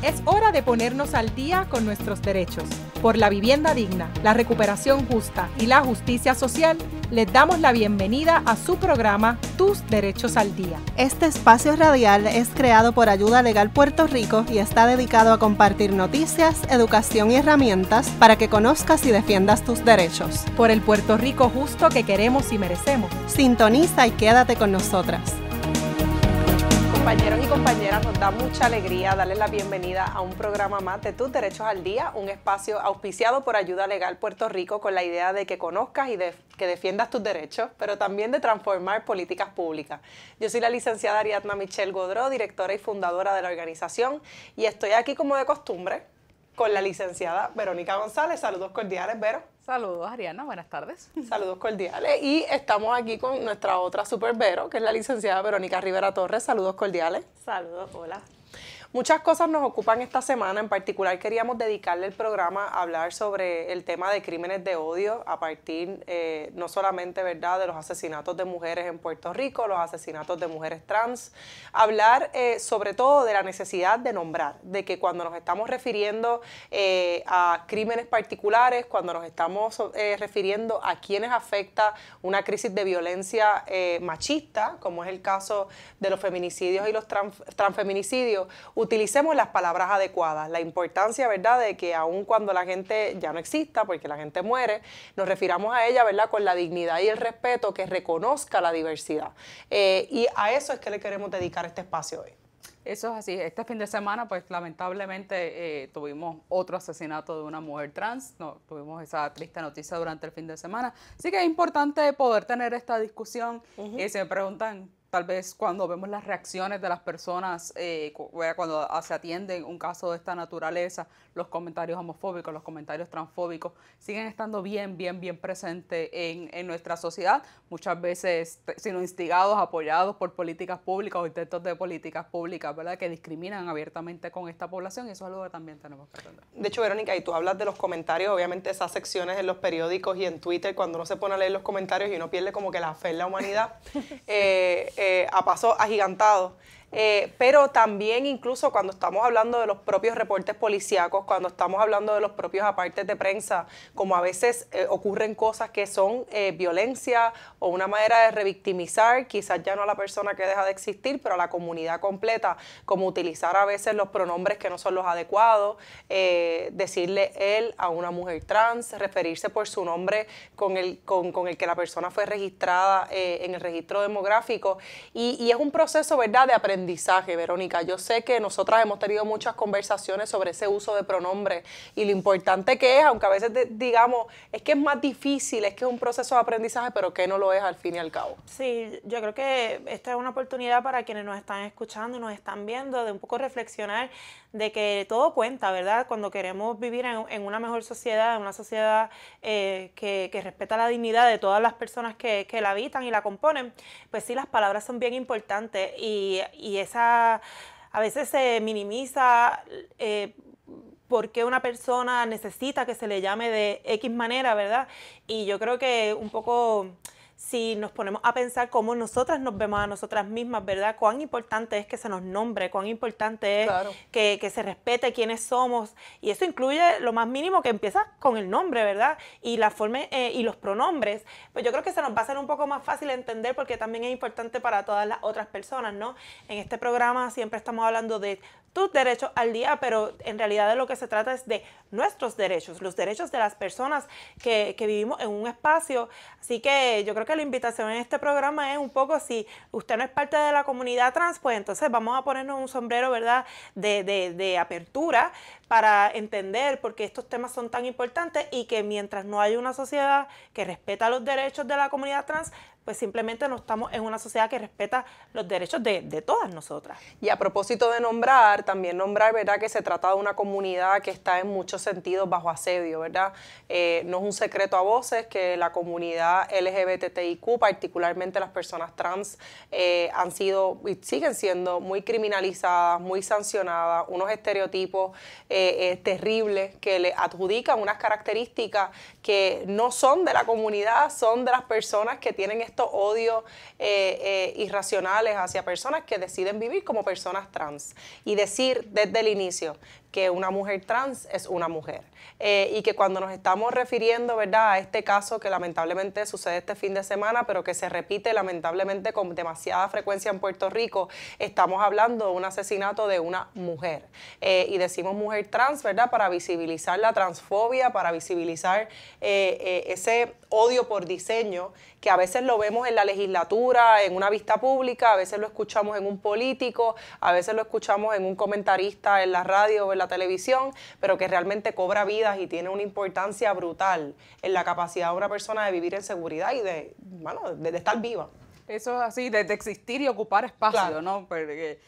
Es hora de ponernos al día con nuestros derechos. Por la vivienda digna, la recuperación justa y la justicia social, les damos la bienvenida a su programa Tus Derechos al Día. Este espacio radial es creado por Ayuda Legal Puerto Rico y está dedicado a compartir noticias, educación y herramientas para que conozcas y defiendas tus derechos. Por el Puerto Rico justo que queremos y merecemos. Sintoniza y quédate con nosotras. Compañeros y compañeras, nos da mucha alegría darles la bienvenida a un programa más de Tus Derechos al Día, un espacio auspiciado por Ayuda Legal Puerto Rico con la idea de que conozcas y que defiendas tus derechos, pero también de transformar políticas públicas. Yo soy la licenciada Ariadna Michelle Godró, directora y fundadora de la organización, y estoy aquí como de costumbre con la licenciada Verónica González. Saludos cordiales, Vero. Saludos, Ariadna, buenas tardes. Saludos cordiales. Y estamos aquí con nuestra otra super Vero, que es la licenciada Verónica Rivera Torres. Saludos cordiales. Saludos, hola. Muchas cosas nos ocupan esta semana. En particular queríamos dedicarle el programa a hablar sobre el tema de crímenes de odio a partir no solamente, ¿verdad?, de los asesinatos de mujeres en Puerto Rico, los asesinatos de mujeres trans, hablar sobre todo de la necesidad de nombrar, de que cuando nos estamos refiriendo a crímenes particulares, cuando nos estamos refiriendo a quienes afecta una crisis de violencia machista, como es el caso de los feminicidios y los transfeminicidios, utilicemos las palabras adecuadas. La importancia, ¿verdad?, de que aun cuando la gente ya no exista, porque la gente muere, nos refiramos a ella, ¿verdad?, con la dignidad y el respeto, que reconozca la diversidad. Y a eso es que le queremos dedicar este espacio hoy. Eso es así. Este fin de semana, pues lamentablemente tuvimos otro asesinato de una mujer trans. No, tuvimos esa triste noticia durante el fin de semana. Así que es importante poder tener esta discusión. Y se me preguntan, tal vez cuando vemos las reacciones de las personas, cuando se atiende un caso de esta naturaleza, los comentarios homofóbicos, los comentarios transfóbicos, siguen estando bien presentes en nuestra sociedad, muchas veces sino instigados, apoyados por políticas públicas o intentos de políticas públicas, ¿verdad?, que discriminan abiertamente con esta población, y eso es algo que también tenemos que atender. De hecho, Verónica, y tú hablas de los comentarios, obviamente esas secciones en los periódicos y en Twitter, cuando uno se pone a leer los comentarios y uno pierde como que la fe en la humanidad, a paso agigantado. Pero también incluso cuando estamos hablando de los propios reportes policíacos, cuando estamos hablando de los propios apartes de prensa, como a veces ocurren cosas que son violencia o una manera de revictimizar, quizás ya no a la persona que deja de existir, pero a la comunidad completa, como utilizar a veces los pronombres que no son los adecuados, decirle él a una mujer trans, referirse por su nombre con el que la persona fue registrada en el registro demográfico, y es un proceso, ¿verdad?, de aprendizaje, Verónica. Yo sé que nosotras hemos tenido muchas conversaciones sobre ese uso de pronombres y lo importante que es, aunque a veces digamos, es que es más difícil, es que es un proceso de aprendizaje, pero que no lo es al fin y al cabo. Sí, yo creo que esta es una oportunidad para quienes nos están escuchando y nos están viendo, de un poco reflexionar de que todo cuenta, ¿verdad? Cuando queremos vivir en una mejor sociedad, en una sociedad que respeta la dignidad de todas las personas que la habitan y la componen, pues sí, las palabras son bien importantes, y esa a veces se minimiza porque una persona necesita que se le llame de X manera, ¿verdad? Y yo creo que un poco, si nos ponemos a pensar cómo nosotras nos vemos a nosotras mismas, ¿verdad?, cuán importante es que se nos nombre, cuán importante es Claro. que se respete quiénes somos, y eso incluye lo más mínimo, que empieza con el nombre, ¿verdad?, y la forma y los pronombres. Pues yo creo que se nos va a hacer un poco más fácil entender, porque también es importante para todas las otras personas, ¿no? En este programa siempre estamos hablando de tus derechos al día, pero en realidad de lo que se trata es de nuestros derechos, los derechos de las personas que vivimos en un espacio. Así que yo creo que la invitación en este programa es un poco, si usted no es parte de la comunidad trans, pues entonces vamos a ponernos un sombrero, ¿verdad?, de apertura para entender por qué estos temas son tan importantes, y que mientras no haya una sociedad que respeta los derechos de la comunidad trans, pues simplemente no estamos en una sociedad que respeta los derechos de todas nosotras. Y a propósito de nombrar, también nombrar, ¿verdad?, que se trata de una comunidad que está en muchos sentidos bajo asedio, ¿verdad? No es un secreto a voces que la comunidad LGBTIQ, particularmente las personas trans, han sido y siguen siendo muy criminalizadas, muy sancionadas, unos estereotipos terribles que le adjudican unas características que no son de la comunidad, son de las personas que tienen estos estos odios irracionales hacia personas que deciden vivir como personas trans y decir desde el inicio que una mujer trans es una mujer. Y que cuando nos estamos refiriendo, ¿verdad?, a este caso que lamentablemente sucede este fin de semana, pero que se repite lamentablemente con demasiada frecuencia en Puerto Rico, estamos hablando de un asesinato de una mujer. Y decimos mujer trans, ¿verdad?, para visibilizar la transfobia, para visibilizar ese odio por diseño, que a veces lo vemos en la legislatura, en una vista pública, a veces lo escuchamos en un político, a veces lo escuchamos en un comentarista en la radio o en la televisión, pero que realmente cobra vidas y tiene una importancia brutal en la capacidad de una persona de vivir en seguridad y de estar viva. Eso es así, de existir y ocupar espacio, claro, ¿no? Porque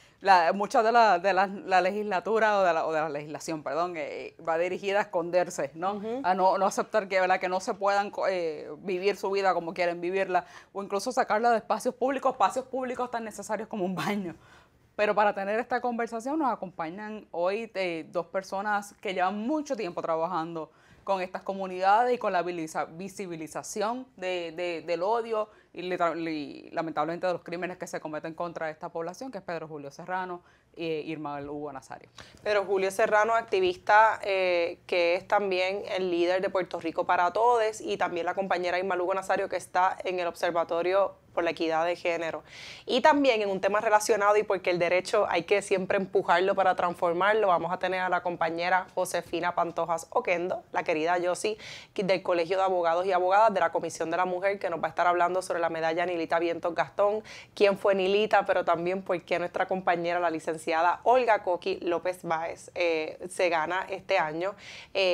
mucha de la legislatura o de la legislación, perdón, va dirigida a esconderse, ¿no? A no aceptar que, ¿verdad?, que no se puedan vivir su vida como quieren vivirla, o incluso sacarla de espacios públicos tan necesarios como un baño. Pero para tener esta conversación nos acompañan hoy dos personas que llevan mucho tiempo trabajando con estas comunidades y con la visibilización del odio y lamentablemente de los crímenes que se cometen contra esta población, que es Pedro Julio Serrano e Irma Lugo Nazario. Pedro Julio Serrano, activista que es también el líder de Puerto Rico para Todes, y también la compañera Irma Lugo Nazario, que está en el Observatorio por la Equidad de Género. Y también en un tema relacionado, y porque el derecho hay que siempre empujarlo para transformarlo, vamos a tener a la compañera Josefina Pantojas Oquendo, la querida Yossi, del Colegio de Abogados y Abogadas de la Comisión de la Mujer, que nos va a estar hablando sobre la medalla Nilita Vientos Gastón, quién fue Nilita, pero también por qué nuestra compañera, la licenciada Olga Coqui López Báez, se gana este año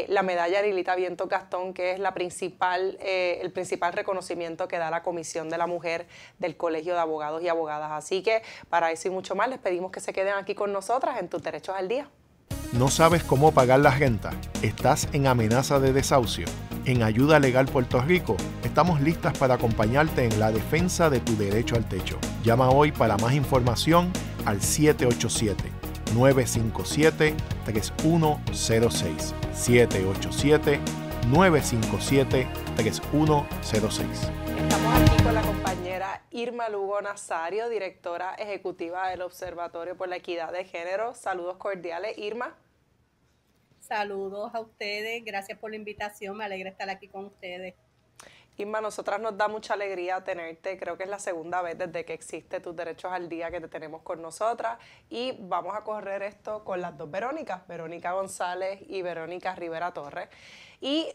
la medalla Nilita Vientos Gastón, que es el principal reconocimiento que da la Comisión de la Mujer del Colegio de Abogados y Abogadas. Así que para eso y mucho más les pedimos que se queden aquí con nosotras en Tus Derechos al Día. ¿No sabes cómo pagar la renta? ¿Estás en amenaza de desahucio? En Ayuda Legal Puerto Rico estamos listas para acompañarte en la defensa de tu derecho al techo. Llama hoy para más información al 787-957-3106. 787-957-3106. Estamos aquí con la compañera Irma Lugo Nazario, directora ejecutiva del Observatorio por la Equidad de Género. Saludos cordiales, Irma. Saludos a ustedes, gracias por la invitación, me alegra estar aquí con ustedes. Irma, nosotras nos da mucha alegría tenerte, creo que es la segunda vez desde que existe Tus Derechos al Día que te tenemos con nosotras, y vamos a correr esto con las dos Verónicas, Verónica González y Verónica Rivera Torres. Y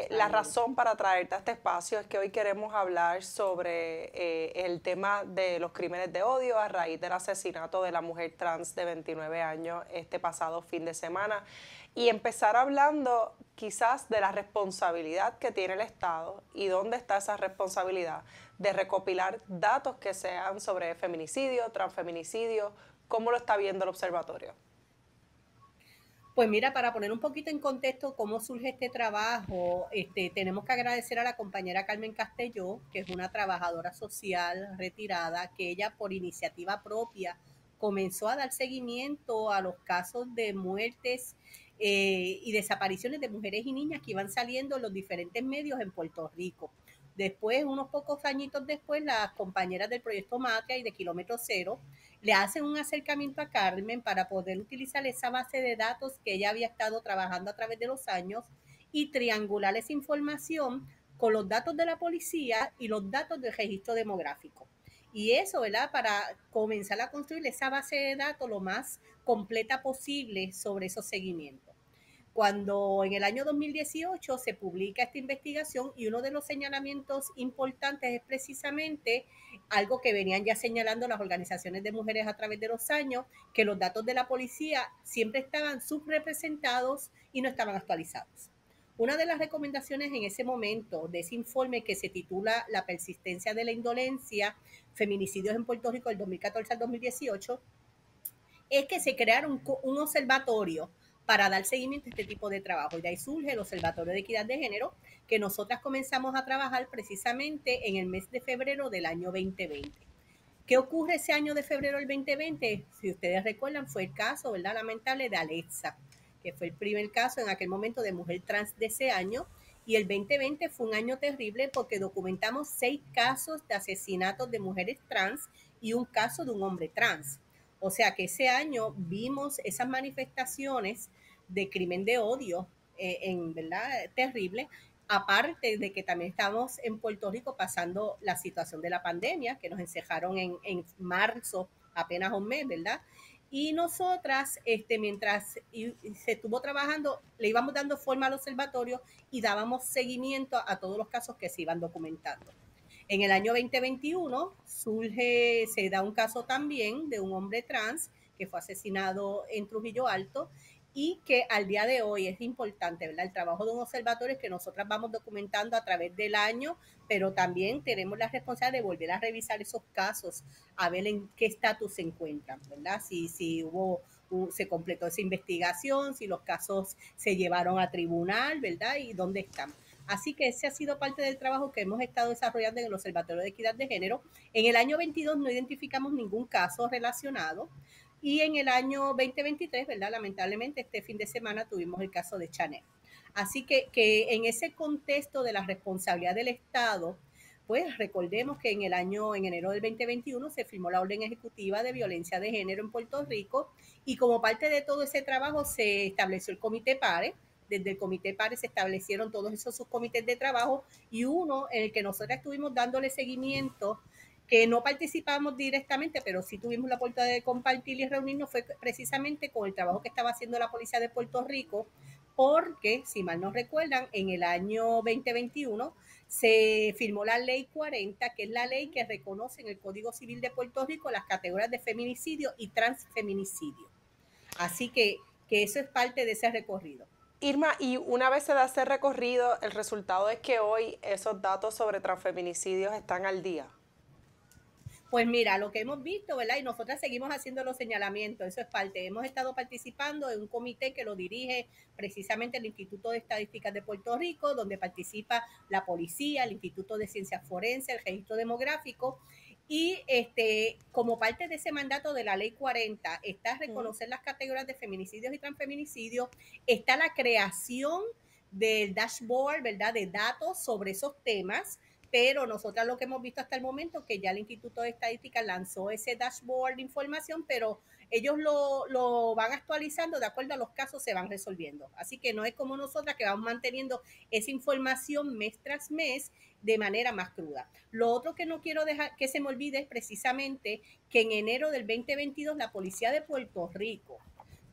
la razón para traerte a este espacio es que hoy queremos hablar sobre el tema de los crímenes de odio a raíz del asesinato de la mujer trans de 29 años este pasado fin de semana, y empezar hablando quizás de la responsabilidad que tiene el Estado y dónde está esa responsabilidad de recopilar datos que sean sobre feminicidio, transfeminicidio. ¿Cómo lo está viendo el observatorio? Pues mira, para poner un poquito en contexto cómo surge este trabajo, tenemos que agradecer a la compañera Carmen Castelló, que es una trabajadora social retirada, que ella por iniciativa propia comenzó a dar seguimiento a los casos de muertes y desapariciones de mujeres y niñas que iban saliendo en los diferentes medios en Puerto Rico. Después, unos pocos añitos después, las compañeras del Proyecto Matria y de Kilómetro Cero le hacen un acercamiento a Carmen para poder utilizar esa base de datos que ella había estado trabajando a través de los años y triangular esa información con los datos de la policía y los datos del registro demográfico. Y eso, ¿verdad?, para comenzar a construir esa base de datos lo más completa posible sobre esos seguimientos. Cuando en el año 2018 se publica esta investigación, y uno de los señalamientos importantes es precisamente algo que venían ya señalando las organizaciones de mujeres a través de los años, que los datos de la policía siempre estaban subrepresentados y no estaban actualizados. Una de las recomendaciones en ese momento de ese informe, que se titula La persistencia de la indolencia, feminicidios en Puerto Rico del 2014 al 2018, es que se creara un observatorio para dar seguimiento a este tipo de trabajo. Y de ahí surge el Observatorio de Equidad de Género, que nosotras comenzamos a trabajar precisamente en el mes de febrero del año 2020. ¿Qué ocurre ese año de febrero del 2020? Si ustedes recuerdan, fue el caso, ¿verdad?, lamentable de Alexa, que fue el primer caso en aquel momento de mujer trans de ese año, Y el 2020 fue un año terrible porque documentamos 6 casos de asesinatos de mujeres trans y un caso de un hombre trans. O sea que ese año vimos esas manifestaciones de crimen de odio, en verdad terrible, aparte de que también estamos en Puerto Rico pasando la situación de la pandemia, que nos encerraron en marzo, apenas un mes, ¿verdad? Y nosotras, mientras se estuvo trabajando, le íbamos dando forma al observatorio y dábamos seguimiento a todos los casos que se iban documentando. En el año 2021 se da un caso también de un hombre trans que fue asesinado en Trujillo Alto y que al día de hoy es importante, ¿verdad? El trabajo de un observatorio es que nosotras vamos documentando a través del año, pero también tenemos la responsabilidad de volver a revisar esos casos, a ver en qué estatus se encuentran, ¿verdad? Si se completó esa investigación, si los casos se llevaron a tribunal, ¿verdad? Y dónde están. Así que ese ha sido parte del trabajo que hemos estado desarrollando en el Observatorio de Equidad de Género. En el año 22 no identificamos ningún caso relacionado y en el año 2023, ¿verdad? Lamentablemente este fin de semana tuvimos el caso de Chanel. Así que en ese contexto de la responsabilidad del Estado, pues recordemos que en enero del 2021 se firmó la orden ejecutiva de violencia de género en Puerto Rico y como parte de todo ese trabajo se estableció el Comité PARE. Desde el Comité PARE se establecieron todos esos subcomités de trabajo y uno en el que nosotros estuvimos dándole seguimiento, que no participamos directamente, pero sí tuvimos la oportunidad de compartir y reunirnos, fue precisamente con el trabajo que estaba haciendo la Policía de Puerto Rico, porque, si mal no recuerdan, en el año 2021 se firmó la Ley 40, que es la ley que reconoce en el Código Civil de Puerto Rico las categorías de feminicidio y transfeminicidio. Así que eso es parte de ese recorrido. Irma, y una vez se da ese recorrido, el resultado es que hoy esos datos sobre transfeminicidios están al día. Pues mira, lo que hemos visto, ¿verdad? Y nosotras seguimos haciendo los señalamientos, eso es parte. Hemos estado participando en un comité que lo dirige precisamente el Instituto de Estadísticas de Puerto Rico, donde participa la policía, el Instituto de Ciencias Forenses, el Registro Demográfico. Y como parte de ese mandato de la Ley 40 está reconocer las categorías de feminicidios y transfeminicidios, está la creación del dashboard, ¿verdad?, de datos sobre esos temas, pero nosotras lo que hemos visto hasta el momento que ya el Instituto de Estadística lanzó ese dashboard de información, pero ellos lo van actualizando de acuerdo a los casos se van resolviendo. Así que no es como nosotras que vamos manteniendo esa información mes tras mes de manera más cruda. Lo otro que no quiero dejar que se me olvide es precisamente que en enero del 2022 la Policía de Puerto Rico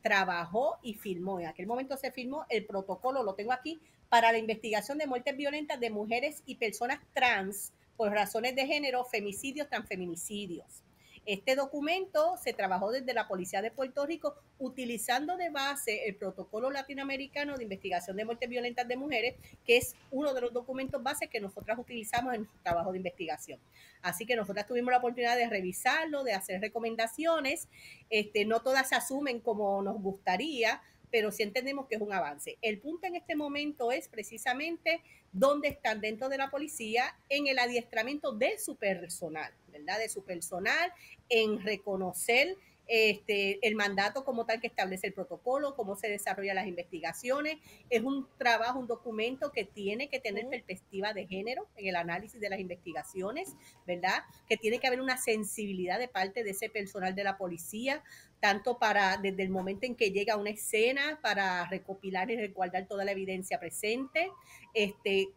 trabajó y firmó, en aquel momento se firmó el protocolo, lo tengo aquí, para la investigación de muertes violentas de mujeres y personas trans por razones de género, femicidios, transfeminicidios. Este documento se trabajó desde la Policía de Puerto Rico utilizando de base el protocolo latinoamericano de investigación de muertes violentas de mujeres, que es uno de los documentos base que nosotras utilizamos en nuestro trabajo de investigación. Así que nosotras tuvimos la oportunidad de revisarlo, de hacer recomendaciones. No todas se asumen como nos gustaría, pero sí entendemos que es un avance. El punto en este momento es precisamente dónde están dentro de la policía en el adiestramiento de su personal, ¿verdad? De su personal, en reconocer el mandato como tal que establece el protocolo, cómo se desarrollan las investigaciones. Es un trabajo, un documento que tiene que tener perspectiva de género en el análisis de las investigaciones, ¿verdad? Que tiene que haber una sensibilidad de parte de ese personal de la policía, tanto desde el momento en que llega a una escena, para recopilar y resguardar toda la evidencia presente,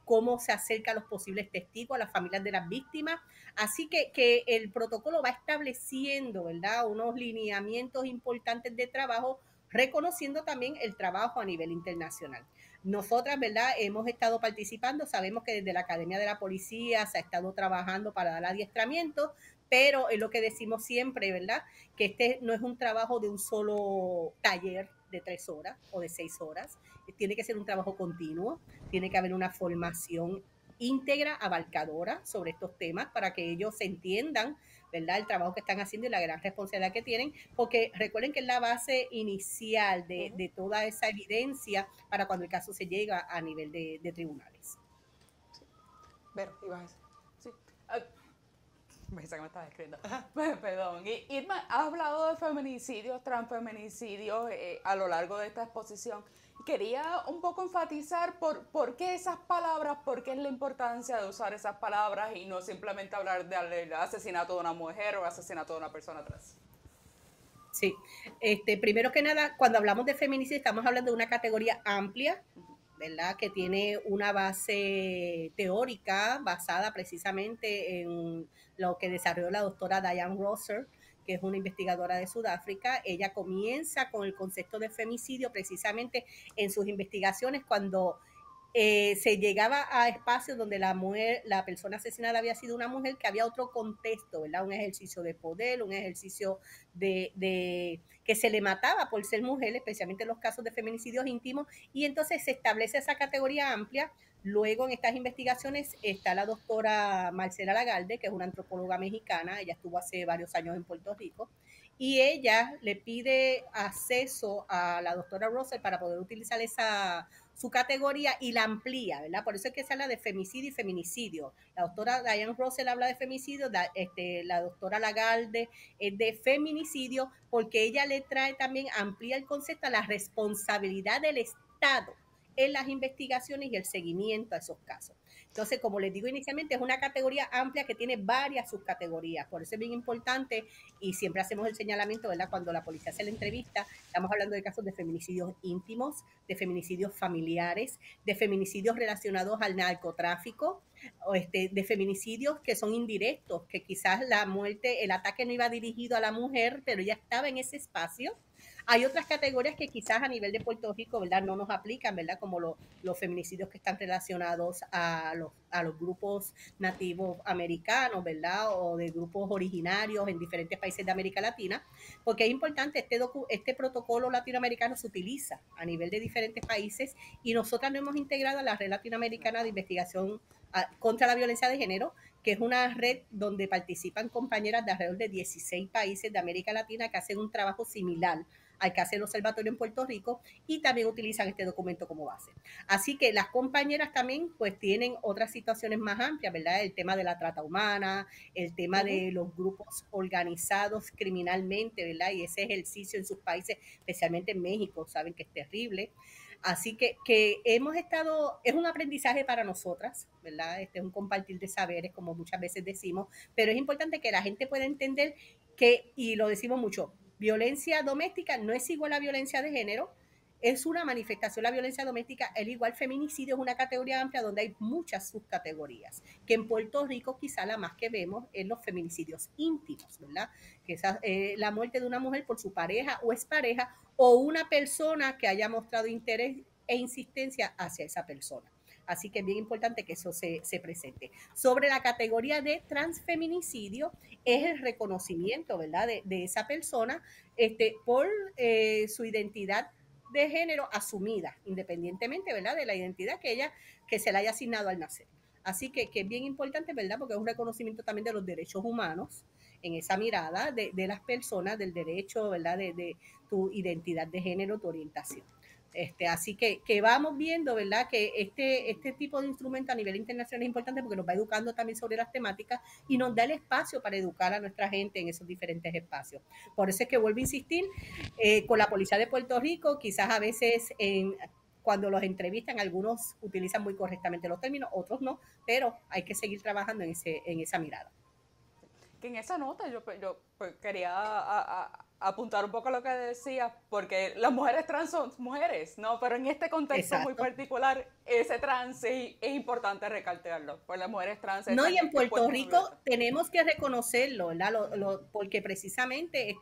cómo se acerca a los posibles testigos, a las familias de las víctimas. Así que el protocolo va estableciendo, ¿verdad?, unos lineamientos importantes de trabajo, reconociendo también el trabajo a nivel internacional. Nosotras, ¿verdad?, hemos estado participando, sabemos que desde la Academia de la Policía se ha estado trabajando para dar adiestramiento, pero es lo que decimos siempre, ¿verdad?, que este no es un trabajo de un solo taller de 3 horas o de 6 horas, tiene que ser un trabajo continuo, tiene que haber una formación íntegra, abarcadora sobre estos temas para que ellos se entiendan, ¿verdad?, el trabajo que están haciendo y la gran responsabilidad que tienen, porque recuerden que es la base inicial de toda esa evidencia para cuando el caso se llega a nivel de tribunales. Vero, ibas a decir. Sí. Pensé que me estabas escribiendo. Perdón. Irma, has hablado de feminicidios, transfeminicidios a lo largo de esta exposición. Quería un poco enfatizar por qué esas palabras, por qué es la importancia de usar esas palabras y no simplemente hablar del asesinato de una mujer o asesinato de una persona trans. Sí, primero que nada, cuando hablamos de feminicidio estamos hablando de una categoría amplia, ¿verdad? Que tiene una base teórica basada precisamente en lo que desarrolló la doctora Diane Rosser, que es una investigadora de Sudáfrica. Ella comienza con el concepto de femicidio precisamente en sus investigaciones cuando se llegaba a espacios donde la persona asesinada había sido una mujer, que había otro contexto, ¿verdad? Un ejercicio de poder, un ejercicio de que se le mataba por ser mujer, especialmente en los casos de feminicidios íntimos, y entonces se establece esa categoría amplia. Luego en estas investigaciones está la doctora Marcela Lagarde, que es una antropóloga mexicana, ella estuvo hace varios años en Puerto Rico, y ella le pide acceso a la doctora Russell para poder utilizar su categoría y la amplía, ¿verdad? Por eso es que se habla de femicidio y feminicidio. La doctora Diane Russell habla de femicidio, la doctora Lagarde es de feminicidio, porque ella le trae también, amplía el concepto a la responsabilidad del Estado en las investigaciones y el seguimiento a esos casos. Entonces, como les digo inicialmente, es una categoría amplia que tiene varias subcategorías, por eso es bien importante y siempre hacemos el señalamiento, ¿verdad? Cuando la policía hace la entrevista, estamos hablando de casos de feminicidios íntimos, de feminicidios familiares, de feminicidios relacionados al narcotráfico, de feminicidios que son indirectos, que quizás la muerte, el ataque no iba dirigido a la mujer, pero ella estaba en ese espacio. Hay otras categorías que quizás a nivel de Puerto Rico, ¿verdad?, no nos aplican, ¿verdad?, como los feminicidios que están relacionados a los grupos nativos americanos, ¿verdad?, o de grupos originarios en diferentes países de América Latina, porque es importante, este protocolo latinoamericano se utiliza a nivel de diferentes países y nosotras no hemos integrado a la Red Latinoamericana de Investigación contra la Violencia de Género, que es una red donde participan compañeras de alrededor de 16 países de América Latina que hacen un trabajo similar al que hace el observatorio en Puerto Rico y también utilizan este documento como base. Así que las compañeras también pues tienen otras situaciones más amplias, ¿verdad? El tema de la trata humana, el tema de los grupos organizados criminalmente, ¿verdad? Y ese ejercicio en sus países, especialmente en México, saben que es terrible. Así que hemos estado, es un aprendizaje para nosotras, ¿verdad? Es un compartir de saberes, como muchas veces decimos, pero es importante que la gente pueda entender que, y lo decimos mucho, violencia doméstica no es igual a violencia de género, es una manifestación la violencia doméstica, el igual feminicidio es una categoría amplia donde hay muchas subcategorías, que en Puerto Rico quizá la más que vemos es los feminicidios íntimos, ¿verdad? Que es la muerte de una mujer por su pareja o expareja o una persona que haya mostrado interés e insistencia hacia esa persona. Así que es bien importante que eso se presente. Sobre la categoría de transfeminicidio, es el reconocimiento, ¿verdad?, de esa persona por su identidad de género asumida, independientemente, ¿verdad?, de la identidad que se le haya asignado al nacer. Así que es bien importante, ¿verdad?, porque es un reconocimiento también de los derechos humanos en esa mirada de las personas, del derecho, ¿verdad?, de tu identidad de género, tu orientación. Así que vamos viendo, ¿verdad?, que este tipo de instrumento a nivel internacional es importante porque nos va educando también sobre las temáticas y nos da el espacio para educar a nuestra gente en esos diferentes espacios. Por eso es que vuelvo a insistir, con la Policía de Puerto Rico, quizás a veces cuando los entrevistan, algunos utilizan muy correctamente los términos, otros no, pero hay que seguir trabajando en esa mirada. Que en esa nota yo pues, quería apuntar un poco a lo que decías, porque las mujeres trans son mujeres, ¿no? Pero en este contexto muy particular, ese trans es importante recalcarlo, pues las mujeres trans... No, y en Puerto Rico tenemos que reconocerlo, ¿verdad? Porque precisamente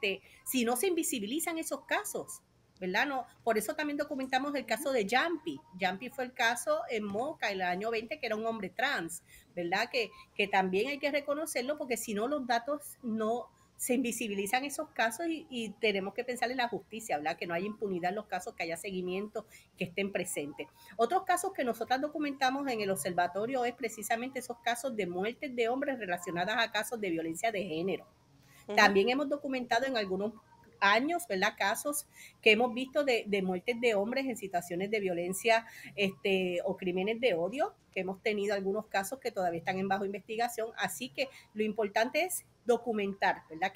si no se invisibilizan esos casos, ¿verdad? No, por eso también documentamos el caso de Jumpy. Jumpy fue el caso en Moca en el año 20, que era un hombre trans, ¿verdad? Que también hay que reconocerlo porque si no los datos no se invisibilizan esos casos y tenemos que pensar en la justicia, ¿verdad? Que no haya impunidad en los casos, que haya seguimiento, que estén presentes. Otros casos que nosotros documentamos en el observatorio es precisamente esos casos de muertes de hombres relacionadas a casos de violencia de género. También hemos documentado en algunos años, ¿verdad? Casos que hemos visto de muertes de hombres en situaciones de violencia o crímenes de odio, que hemos tenido algunos casos que todavía están en bajo investigación. Así que lo importante es documentar, ¿verdad?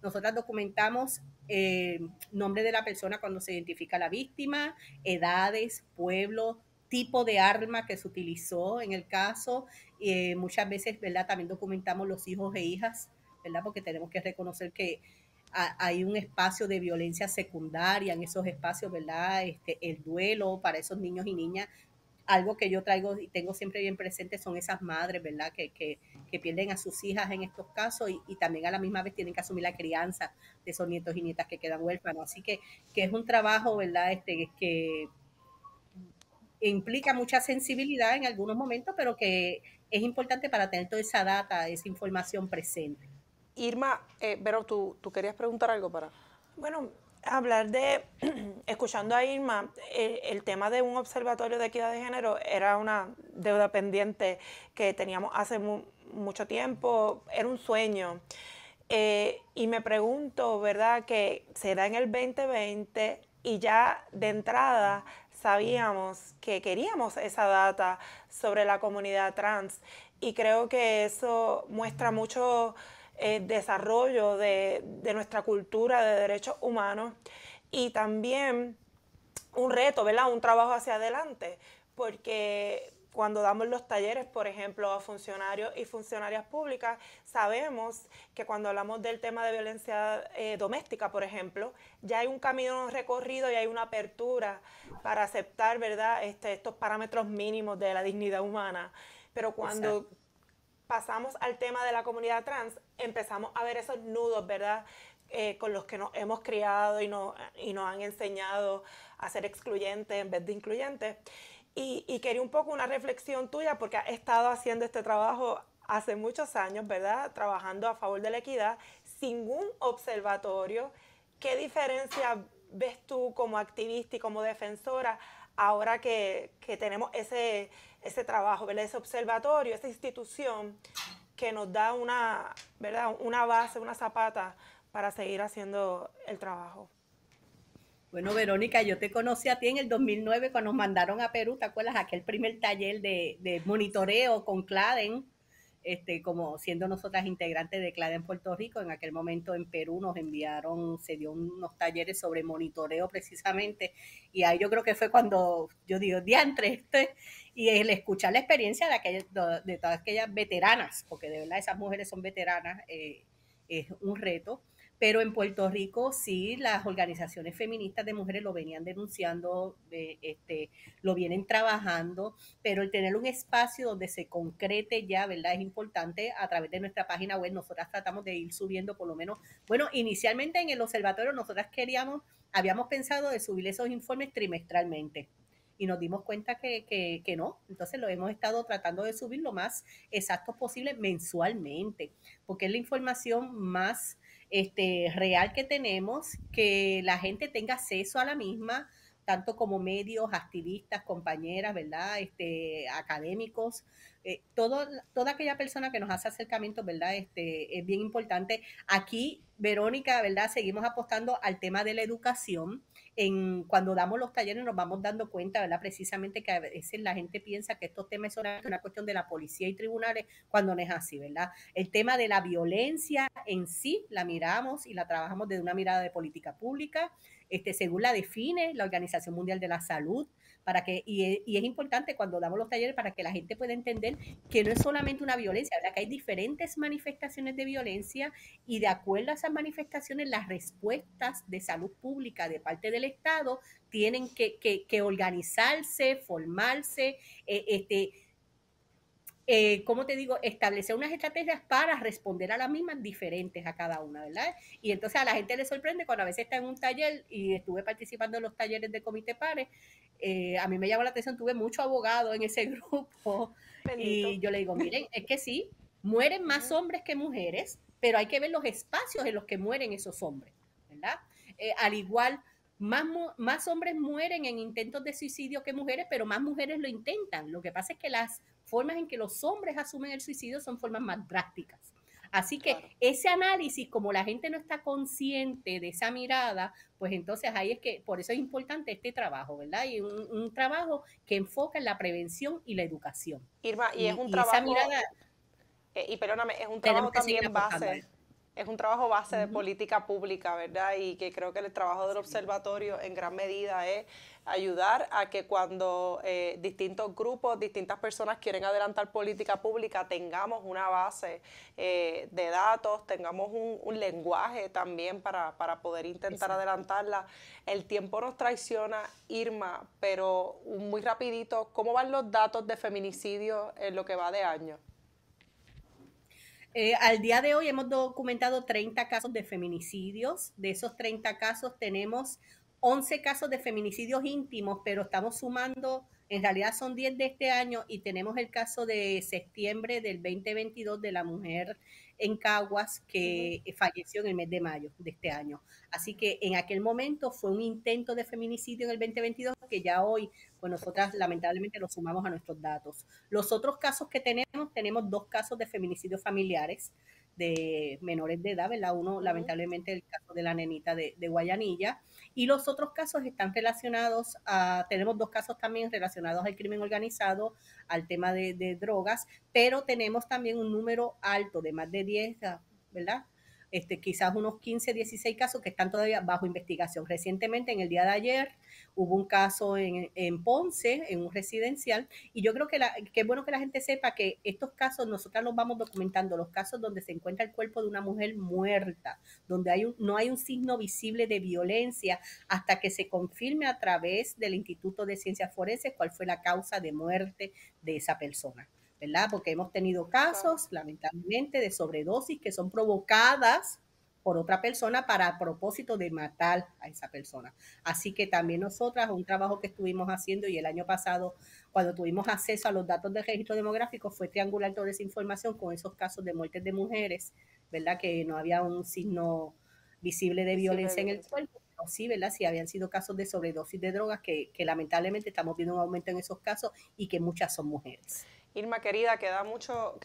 Nosotras documentamos nombre de la persona cuando se identifica a la víctima, edades, pueblo, tipo de arma que se utilizó en el caso. Muchas veces, ¿verdad? También documentamos los hijos e hijas, ¿verdad? Porque tenemos que reconocer que hay un espacio de violencia secundaria en esos espacios, ¿verdad? El duelo para esos niños y niñas. Algo que yo traigo y tengo siempre bien presente son esas madres, ¿verdad? Que pierden a sus hijas en estos casos y también a la misma vez tienen que asumir la crianza de esos nietos y nietas que quedan huérfanos. Así que es un trabajo, ¿verdad? Que implica mucha sensibilidad en algunos momentos, pero que es importante para tener toda esa data, esa información presente. Irma, Vero, ¿tú querías preguntar algo para...? Bueno, hablar de, escuchando a Irma, el tema de un observatorio de equidad de género era una deuda pendiente que teníamos hace mucho tiempo, era un sueño. Y me pregunto, ¿verdad?, que se da en el 2020 y ya de entrada sabíamos que queríamos esa data sobre la comunidad trans. Y creo que eso muestra mucho desarrollo de nuestra cultura de derechos humanos y también un reto, ¿verdad? Un trabajo hacia adelante, porque cuando damos los talleres, por ejemplo, a funcionarios y funcionarias públicas, sabemos que cuando hablamos del tema de violencia doméstica, por ejemplo, ya hay un camino recorrido y hay una apertura para aceptar, ¿verdad?, estos parámetros mínimos de la dignidad humana. Pero cuando pasamos al tema de la comunidad trans, empezamos a ver esos nudos, ¿verdad?, con los que nos hemos criado y nos han enseñado a ser excluyentes en vez de incluyentes. Y quería un poco una reflexión tuya, porque has estado haciendo este trabajo hace muchos años, ¿verdad?, trabajando a favor de la equidad, sin un observatorio. ¿Qué diferencia ves tú como activista y como defensora ahora que tenemos ese trabajo, ¿verdad?, ese observatorio, esa institución que nos da ¿verdad?, una base, una zapata para seguir haciendo el trabajo? Bueno, Verónica, yo te conocí a ti en el 2009 cuando nos mandaron a Perú, ¿te acuerdas? Aquel primer taller de monitoreo con CLADEN, como siendo nosotras integrantes de CLADEN Puerto Rico. En aquel momento en Perú nos enviaron, se dio unos talleres sobre monitoreo precisamente, y ahí yo creo que fue cuando yo digo, diantre, y el escuchar la experiencia de todas aquellas veteranas, porque de verdad esas mujeres son veteranas, es un reto. Pero en Puerto Rico sí, las organizaciones feministas de mujeres lo venían denunciando, lo vienen trabajando, pero el tener un espacio donde se concrete ya, ¿verdad?, es importante. A través de nuestra página web nosotras tratamos de ir subiendo por lo menos, bueno, inicialmente en el observatorio nosotras habíamos pensado de subir esos informes trimestralmente, y nos dimos cuenta que no. Entonces lo hemos estado tratando de subir lo más exacto posible mensualmente, porque es la información más real que tenemos, que la gente tenga acceso a la misma, tanto como medios, activistas, compañeras, ¿verdad?, académicos, toda aquella persona que nos hace acercamientos, ¿verdad?, es bien importante. Aquí, Verónica, ¿verdad?, seguimos apostando al tema de la educación. Cuando damos los talleres nos vamos dando cuenta, ¿verdad?, precisamente que a veces la gente piensa que estos temas son una cuestión de la policía y tribunales, cuando no es así, ¿verdad? El tema de la violencia en sí la miramos y la trabajamos desde una mirada de política pública, según la define la Organización Mundial de la Salud, y es importante cuando damos los talleres para que la gente pueda entender que no es solamente una violencia, ¿verdad?, que hay diferentes manifestaciones de violencia, y de acuerdo a esas manifestaciones las respuestas de salud pública de parte del Estado tienen que organizarse, formarse, ¿cómo te digo?, establecer unas estrategias para responder a las mismas diferentes a cada una, ¿verdad? Y entonces a la gente le sorprende cuando a veces está en un taller, y estuve participando en los talleres de Comité Pares, a mí me llamó la atención, tuve mucho abogado en ese grupo. Bendito. Y yo le digo, miren, es que sí, mueren más hombres que mujeres, pero hay que ver los espacios en los que mueren esos hombres, ¿verdad? Al igual, más hombres mueren en intentos de suicidio que mujeres, pero más mujeres lo intentan. Lo que pasa es que las formas en que los hombres asumen el suicidio son formas más drásticas. Así que ese análisis, como la gente no está consciente de esa mirada, pues entonces ahí es que, por eso es importante este trabajo, ¿verdad? Y un trabajo que enfoca en la prevención y la educación. Irma, y es un Y esa trabajo, mirada y perdóname, es un tenemos trabajo que seguir también apostando a base, eso. es un trabajo base de política pública, ¿verdad? Y que creo que el trabajo del observatorio en gran medida es ayudar a que cuando distintos grupos, distintas personas quieren adelantar política pública, tengamos una base de datos, tengamos un lenguaje también para poder intentar adelantarla. El tiempo nos traiciona, Irma, pero muy rapidito, ¿cómo van los datos de feminicidio en lo que va de año? Al día de hoy hemos documentado 30 casos de feminicidios. De esos 30 casos tenemos 11 casos de feminicidios íntimos, pero estamos sumando, en realidad son 10 de este año y tenemos el caso de septiembre del 2022 de la mujer en Caguas que falleció en el mes de mayo de este año. Así que en aquel momento fue un intento de feminicidio en el 2022 que ya hoy, pues nosotras lamentablemente lo sumamos a nuestros datos. Los otros casos que tenemos 2 casos de feminicidios familiares de menores de edad, ¿verdad? Uno, lamentablemente, el caso de la nenita de Guayanilla, y los otros casos están relacionados tenemos 2 casos también relacionados al crimen organizado, al tema de drogas, pero tenemos también un número alto de más de 10, ¿verdad? Quizás unos 15, 16 casos que están todavía bajo investigación. Recientemente, en el día de ayer, hubo un caso en Ponce, en un residencial, y yo creo que es bueno que la gente sepa que estos casos nosotros los vamos documentando, los casos donde se encuentra el cuerpo de una mujer muerta, donde no hay un signo visible de violencia, hasta que se confirme a través del Instituto de Ciencias Forenses cuál fue la causa de muerte de esa persona, ¿verdad? Porque hemos tenido casos, lamentablemente, de sobredosis que son provocadas por otra persona para propósito de matar a esa persona. Así que también nosotras, un trabajo que estuvimos haciendo y el año pasado, cuando tuvimos acceso a los datos del registro demográfico, fue triangular toda esa información con esos casos de muertes de mujeres, ¿verdad? Que no había un signo visible de violencia en el cuerpo, pero sí, ¿verdad? Sí habían sido casos de sobredosis de drogas que lamentablemente estamos viendo un aumento en esos casos y que muchas son mujeres. Irma, querida, queda mucho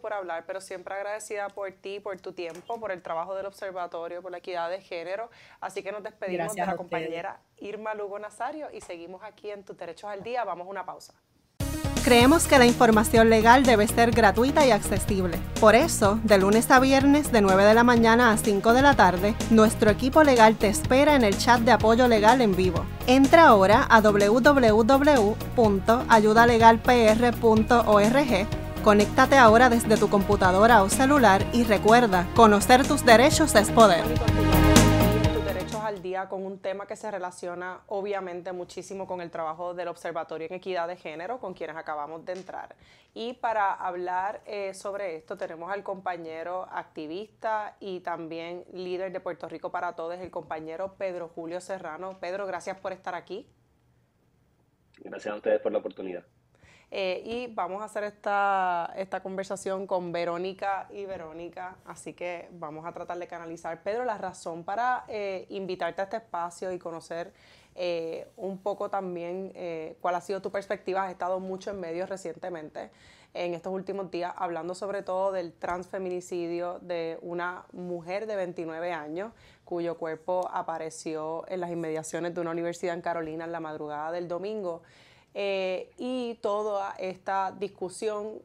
por hablar, pero siempre agradecida por ti, por tu tiempo, por el trabajo del observatorio, por la equidad de género. Así que nos despedimos Gracias de la a ustedes. compañera Irma Lugo Nazario y seguimos aquí en Tus Derechos al Día. Vamos a una pausa. Creemos que la información legal debe ser gratuita y accesible. Por eso, de lunes a viernes de 9 de la mañana a 5 de la tarde, nuestro equipo legal te espera en el chat de apoyo legal en vivo. Entra ahora a www.ayudalegalpr.org, conéctate ahora desde tu computadora o celular y recuerda, conocer tus derechos es poder. Tus Derechos al Día con un tema que se relaciona obviamente muchísimo con el trabajo del Observatorio en Equidad de Género, con quienes acabamos de entrar. Y para hablar sobre esto tenemos al compañero activista y también líder de Puerto Rico para Todos, el compañero Pedro Julio Serrano. Pedro, gracias por estar aquí. Gracias a ustedes por la oportunidad. Y vamos a hacer esta conversación con Verónica y Verónica, así que vamos a tratar de canalizar. Pedro, la razón para invitarte a este espacio y conocer un poco también cuál ha sido tu perspectiva. Has estado mucho en medios recientemente, en estos últimos días, hablando sobre todo del transfeminicidio de una mujer de 29 años, cuyo cuerpo apareció en las inmediaciones de una universidad en Carolina en la madrugada del domingo. Y toda esta discusión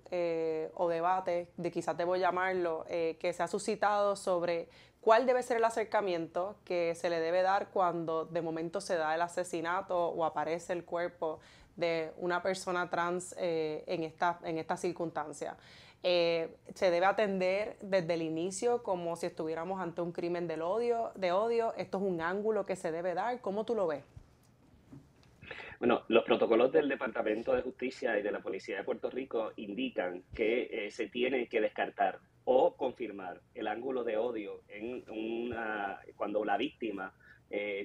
o debate, de quizás debo llamarlo, que se ha suscitado sobre cuál debe ser el acercamiento que se le debe dar cuando de momento se da el asesinato o aparece el cuerpo de una persona trans en esta circunstancia. Se debe atender desde el inicio como si estuviéramos ante un crimen de odio. Esto es un ángulo que se debe dar. ¿Cómo tú lo ves? Bueno, los protocolos del Departamento de Justicia y de la Policía de Puerto Rico indican que se tiene que descartar o confirmar el ángulo de odio cuando la víctima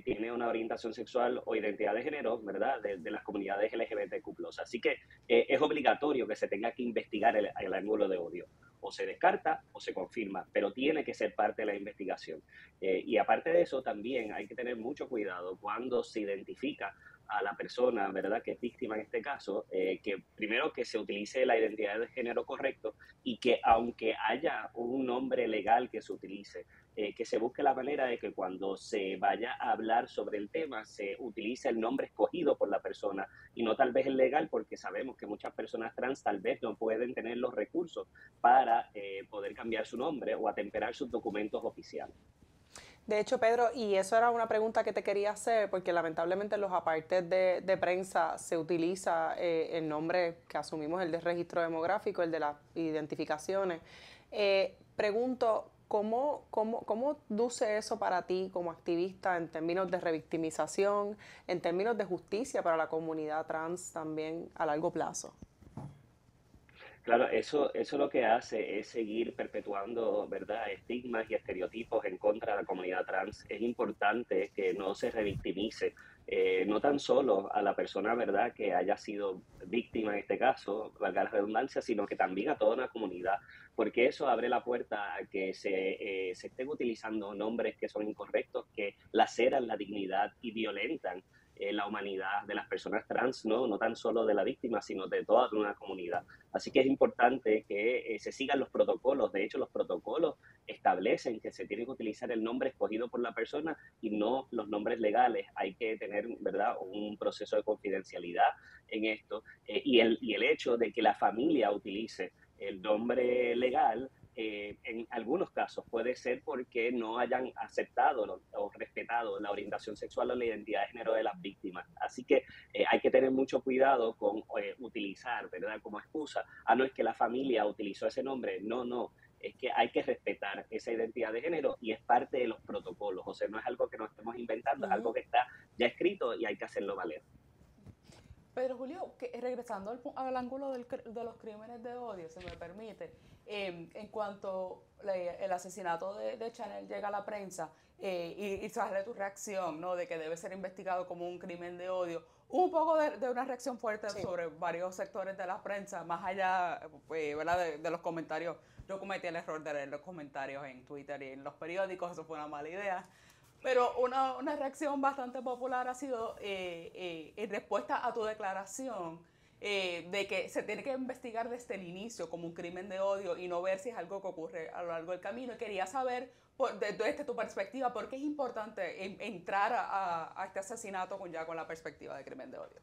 tiene una orientación sexual o identidad de género, ¿verdad?, de las comunidades LGBTQ+. Así que es obligatorio que se tenga que investigar el ángulo de odio. O se descarta o se confirma, pero tiene que ser parte de la investigación. Y aparte de eso, también hay que tener mucho cuidado cuando se identifica a la persona, ¿verdad?, que es víctima en este caso, que primero que se utilice la identidad de género correcto y que aunque haya un nombre legal que se utilice, que se busque la manera de que cuando se vaya a hablar sobre el tema se utilice el nombre escogido por la persona y no tal vez el legal, porque sabemos que muchas personas trans tal vez no pueden tener los recursos para poder cambiar su nombre o atemperar sus documentos oficiales. De hecho, Pedro, y eso era una pregunta que te quería hacer, porque lamentablemente en los apartes de prensa se utiliza el nombre que asumimos, el de registro demográfico, el de las identificaciones. Pregunto, ¿cómo luce eso para ti como activista en términos de revictimización, en términos de justicia para la comunidad trans también a largo plazo? Claro, eso lo que hace es seguir perpetuando, ¿verdad?, estigmas y estereotipos en contra de la comunidad trans. Es importante que no se revictimice, no tan solo a la persona, ¿verdad?, que haya sido víctima en este caso, valga la redundancia, sino que también a toda una comunidad, porque eso abre la puerta a que se estén utilizando nombres que son incorrectos, que laceran la dignidad y violentan la humanidad de las personas trans, no tan solo de la víctima, sino de toda una comunidad. Así que es importante que se sigan los protocolos. De hecho, los protocolos establecen que se tiene que utilizar el nombre escogido por la persona y no los nombres legales. Hay que tener, ¿verdad?, un proceso de confidencialidad en esto. Y el hecho de que la familia utilice el nombre legal, en algunos casos puede ser porque no hayan aceptado o respetado la orientación sexual o la identidad de género de las víctimas. Así que hay que tener mucho cuidado con utilizar, ¿verdad?, como excusa, no es que la familia utilizó ese nombre, no, es que hay que respetar esa identidad de género y es parte de los protocolos, o sea, no es algo que nos estemos inventando, es algo que está ya escrito y hay que hacerlo valer. Pedro Julio, regresando al ángulo de los crímenes de odio, se me permite, en cuanto el asesinato de Chanel llega a la prensa y sale tu reacción, ¿no?, de que debe ser investigado como un crimen de odio, un poco de una reacción fuerte sobre varios sectores de la prensa, más allá, ¿verdad?, de los comentarios. Yo cometí el error de leer los comentarios en Twitter y en los periódicos, eso fue una mala idea. Pero una reacción bastante popular ha sido en respuesta a tu declaración de que se tiene que investigar desde el inicio como un crimen de odio y no ver si es algo que ocurre a lo largo del camino. Y quería saber, desde tu perspectiva, por qué es importante entrar a este asesinato con la perspectiva de crimen de odio.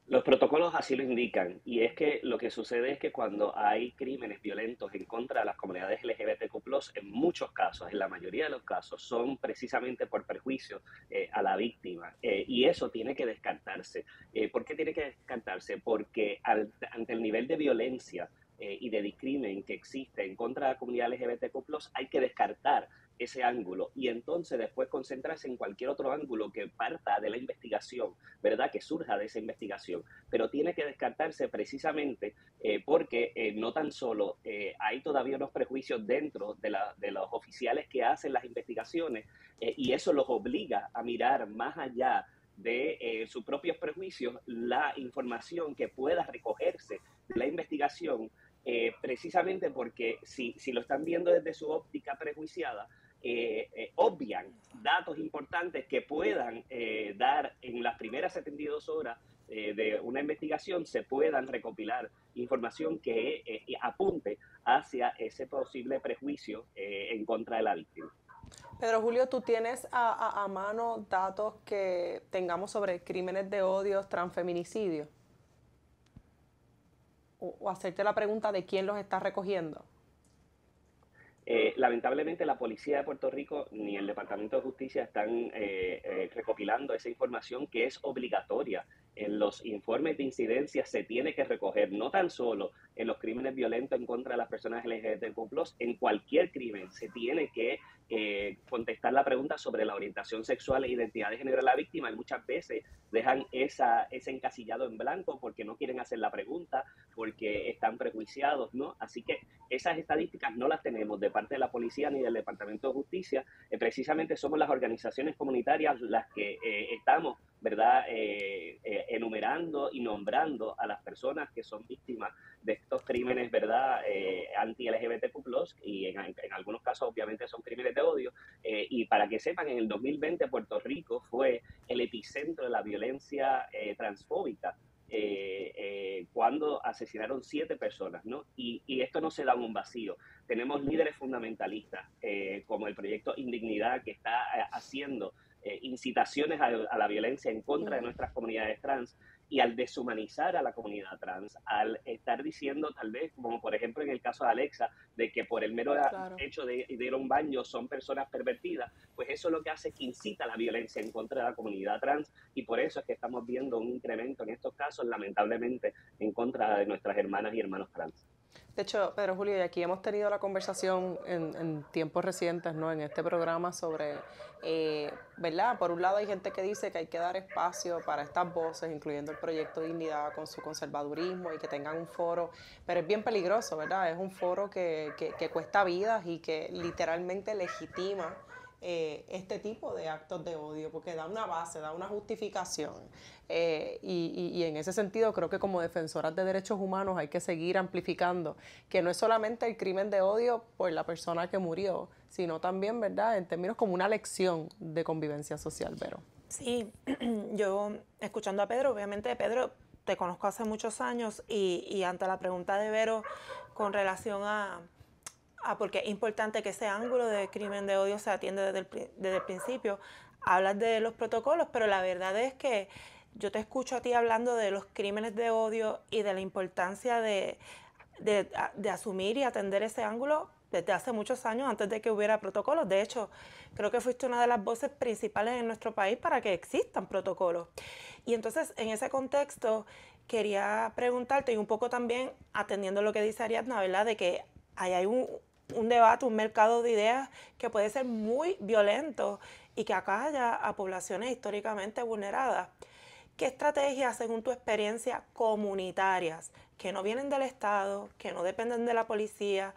Los protocolos así lo indican, y es que lo que sucede es que cuando hay crímenes violentos en contra de las comunidades LGBTQ+, en muchos casos, en la mayoría de los casos, son precisamente por perjuicio a la víctima, y eso tiene que descartarse. ¿Por qué tiene que descartarse? Porque ante el nivel de violencia y de discrimen que existe en contra de la comunidad LGBTQ+, hay que descartar ese ángulo y entonces después concentrarse en cualquier otro ángulo que parta de la investigación, ¿verdad?, que surja de esa investigación, pero tiene que descartarse precisamente porque no tan solo hay todavía unos prejuicios dentro de los oficiales que hacen las investigaciones y eso los obliga a mirar más allá de sus propios prejuicios la información que pueda recogerse de la investigación, precisamente porque si lo están viendo desde su óptica prejuiciada, obvian datos importantes que puedan dar en las primeras 72 horas de una investigación, se puedan recopilar información que apunte hacia ese posible prejuicio en contra de la víctima. Pedro Julio, ¿tú tienes a mano datos que tengamos sobre crímenes de odio, transfeminicidio? O hacerte la pregunta de quién los está recogiendo. Lamentablemente la Policía de Puerto Rico ni el Departamento de Justicia están recopilando esa información que es obligatoria. En los informes de incidencia se tiene que recoger, no tan solo en los crímenes violentos en contra de las personas LGBTQ+, en cualquier crimen se tiene que contestar la pregunta sobre la orientación sexual e identidad de género de la víctima, y muchas veces dejan ese encasillado en blanco porque no quieren hacer la pregunta, porque están prejuiciados, ¿no? Así que esas estadísticas no las tenemos de parte de la policía ni del Departamento de Justicia. Precisamente somos las organizaciones comunitarias las que estamos ¿verdad? Enumerando y nombrando a las personas que son víctimas de estos crímenes, ¿verdad? Anti-LGBTQ+, y en algunos casos obviamente son crímenes de odio. Y para que sepan, en el 2020 Puerto Rico fue el epicentro de la violencia transfóbica, cuando asesinaron 7 personas, ¿no? Y esto no se da en un vacío. Tenemos líderes fundamentalistas, como el proyecto Indignidad, que está haciendo incitaciones a la violencia en contra de nuestras comunidades trans, y al deshumanizar a la comunidad trans, al estar diciendo tal vez, como por ejemplo en el caso de Alexa, de que por el mero hecho de ir a un baño son personas pervertidas, pues eso lo que hace es que incita la violencia en contra de la comunidad trans, y por eso es que estamos viendo un incremento en estos casos, lamentablemente, en contra de nuestras hermanas y hermanos trans. De hecho, Pedro Julio, y aquí hemos tenido la conversación en tiempos recientes, ¿no? En este programa sobre, ¿verdad? Por un lado hay gente que dice que hay que dar espacio para estas voces, incluyendo el Proyecto Dignidad con su conservadurismo y que tengan un foro, pero es bien peligroso, ¿verdad? Es un foro que cuesta vidas y que literalmente legitima este tipo de actos de odio, porque da una base, da una justificación. Y en ese sentido creo que como defensoras de derechos humanos hay que seguir amplificando que no es solamente el crimen de odio por la persona que murió, sino también, ¿verdad?, en términos como una lección de convivencia social, Vero. Sí, yo escuchando a Pedro, obviamente Pedro te conozco hace muchos años y ante la pregunta de Vero con relación a porque es importante que ese ángulo de crimen de odio se atiende desde el principio. Hablas de los protocolos, pero la verdad es que yo te escucho a ti hablando de los crímenes de odio y de la importancia de asumir y atender ese ángulo desde hace muchos años, antes de que hubiera protocolos. De hecho, creo que fuiste una de las voces principales en nuestro país para que existan protocolos. Y entonces, en ese contexto, quería preguntarte, y un poco también atendiendo lo que dice Ariadna, ¿verdad?, de que hay un debate, un mercado de ideas que puede ser muy violento y que acalla a poblaciones históricamente vulneradas. ¿Qué estrategias, según tu experiencia, comunitarias, que no vienen del Estado, que no dependen de la policía,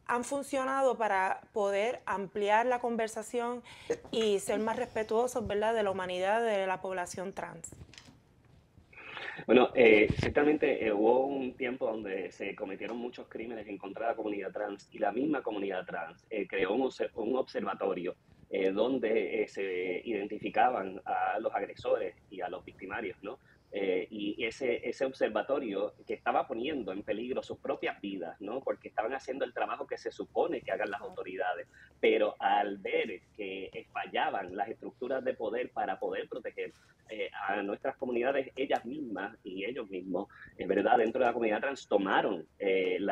han funcionado para poder ampliar la conversación y ser más respetuosos, ¿verdad?, de la humanidad de la población trans? Bueno, ciertamente hubo un tiempo donde se cometieron muchos crímenes en contra de la comunidad trans, y la misma comunidad trans creó un observatorio donde se identificaban a los agresores y a los victimarios, ¿no? Y ese observatorio que estaba poniendo en peligro sus propias vidas, ¿no? Porque estaban haciendo el trabajo que se supone que hagan las autoridades, pero al ver que fallaban las estructuras de poder para poder proteger a nuestras comunidades, ellas mismas y ellos mismos, ¿verdad?, dentro de la comunidad trans tomaron el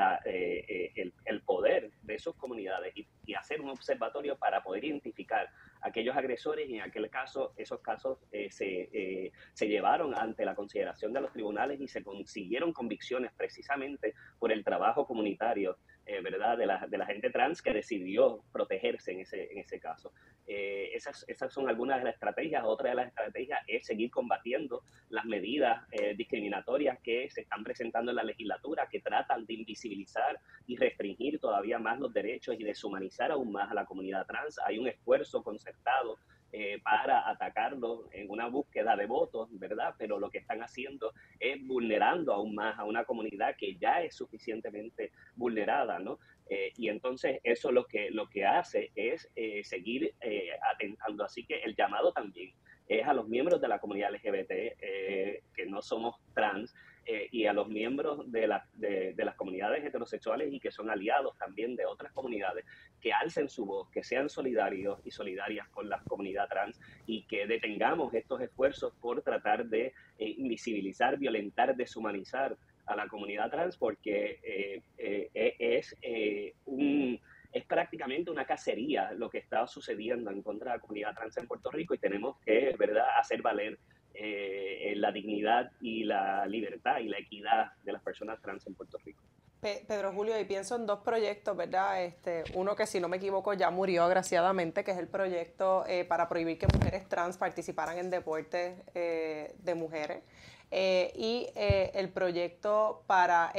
poder de sus comunidades y hacer un observatorio para poder identificar aquellos agresores, y en aquel caso, esos casos se llevaron ante la consideración de los tribunales y se consiguieron convicciones precisamente por el trabajo comunitario, ¿verdad?, de la gente trans que decidió protegerse en ese caso. Esas son algunas de las estrategias. Otra de las estrategias es seguir combatiendo las medidas discriminatorias que se están presentando en la legislatura, que tratan de invisibilizar y restringir todavía más los derechos y deshumanizar aún más a la comunidad trans. Hay un esfuerzo concertado para atacarlo en una búsqueda de votos, ¿verdad? Pero lo que están haciendo es vulnerando aún más a una comunidad que ya es suficientemente vulnerada, ¿no? Y entonces eso lo que hace es seguir atentando. Así que el llamado también es a los miembros de la comunidad LGBT que no somos trans, y a los miembros de las comunidades heterosexuales y que son aliados también de otras comunidades, que alcen su voz, que sean solidarios y solidarias con la comunidad trans, y que detengamos estos esfuerzos por tratar de invisibilizar, violentar, deshumanizar a la comunidad trans, porque es prácticamente una cacería lo que está sucediendo en contra de la comunidad trans en Puerto Rico, y tenemos que, ¿verdad?, hacer valer la dignidad y la libertad y la equidad de las personas trans en Puerto Rico. Pedro Julio, y pienso en dos proyectos, ¿verdad? Uno que, si no me equivoco, ya murió agraciadamente, que es el proyecto para prohibir que mujeres trans participaran en deportes de mujeres. Y el proyecto para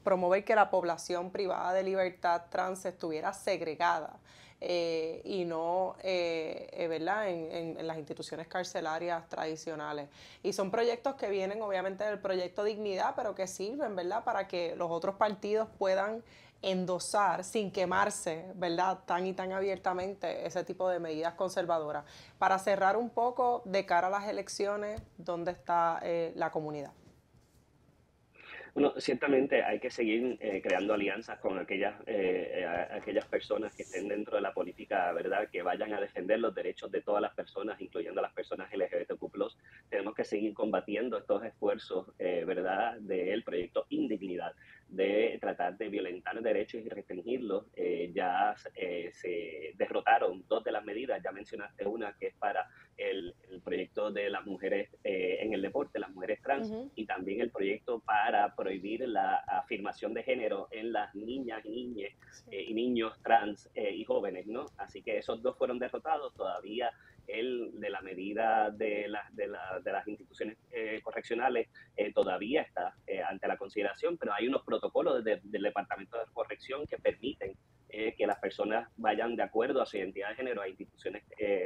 promover que la población privada de libertad trans estuviera segregada y no ¿verdad? En las instituciones carcelarias tradicionales. Y son proyectos que vienen obviamente del proyecto Dignidad, pero que sirven, ¿verdad? Para que los otros partidos puedan endosar sin quemarse, ¿verdad? Tan y tan abiertamente ese tipo de medidas conservadoras. Para cerrar un poco de cara a las elecciones, ¿dónde está la comunidad? Bueno, ciertamente hay que seguir creando alianzas con aquellas personas que estén dentro de la política, ¿verdad? Que vayan a defender los derechos de todas las personas, incluyendo a las personas LGBTQ+. Tenemos que seguir combatiendo estos esfuerzos, ¿verdad? Del proyecto Indignidad, de tratar de violentar derechos y restringirlos. Ya se derrotaron 2 de las medidas, ya mencionaste una que es para el proyecto de las mujeres en el deporte, las mujeres trans, y también el proyecto para prohibir la afirmación de género en las niñas y niños trans y jóvenes, ¿no? Así que esos 2 fueron derrotados. Todavía el de la medida de las instituciones correccionales todavía está ante la consideración, pero hay unos protocolos del Departamento de Corrección que permiten que las personas vayan de acuerdo a su identidad de género a instituciones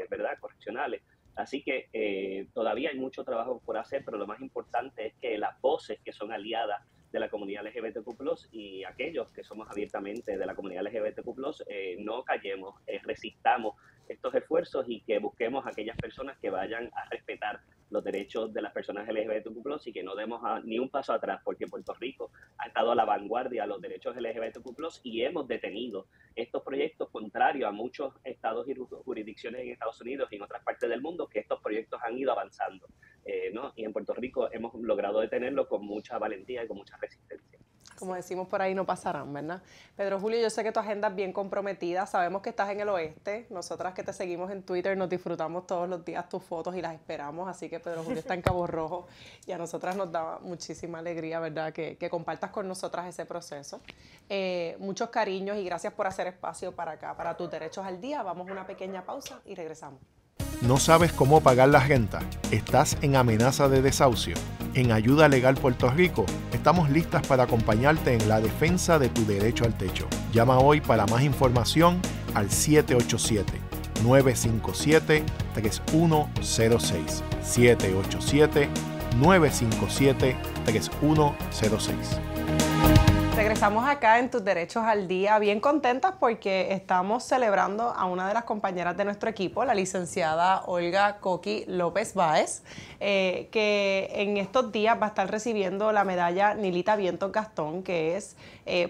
¿verdad? Correccionales. Así que todavía hay mucho trabajo por hacer, pero lo más importante es que las voces que son aliadas de la comunidad LGBTQ+, y aquellos que somos abiertamente de la comunidad LGBTQ+, no callemos, resistamos estos esfuerzos y que busquemos a aquellas personas que vayan a respetar los derechos de las personas LGBTQ+, y que no demos ni un paso atrás, porque Puerto Rico ha estado a la vanguardia de los derechos LGBTQ+, y hemos detenido estos proyectos, contrario a muchos estados y jurisdicciones en Estados Unidos y en otras partes del mundo, que estos proyectos han ido avanzando, ¿no? Y en Puerto Rico hemos logrado detenerlo con mucha valentía y con mucha resistencia. Como decimos por ahí, no pasarán, ¿verdad? Pedro Julio, yo sé que tu agenda es bien comprometida, sabemos que estás en el oeste, nosotras que te seguimos en Twitter nos disfrutamos todos los días tus fotos y las esperamos, así que Pedro Julio está en Cabo Rojo y a nosotras nos da muchísima alegría, ¿verdad?, que compartas con nosotras ese proceso. Muchos cariños y gracias por hacer espacio para acá, para tus derechos al día. Vamos a una pequeña pausa y regresamos. ¿No sabes cómo pagar la renta? ¿Estás en amenaza de desahucio? En Ayuda Legal Puerto Rico estamos listas para acompañarte en la defensa de tu derecho al techo. Llama hoy para más información al 787-957-3106. 787-957-3106. Regresamos acá en Tus Derechos al Día, bien contentas porque estamos celebrando a una de las compañeras de nuestro equipo, la licenciada Olga Coqui López Báez, que en estos días va a estar recibiendo la medalla Nilita Vientos Gastón, que es,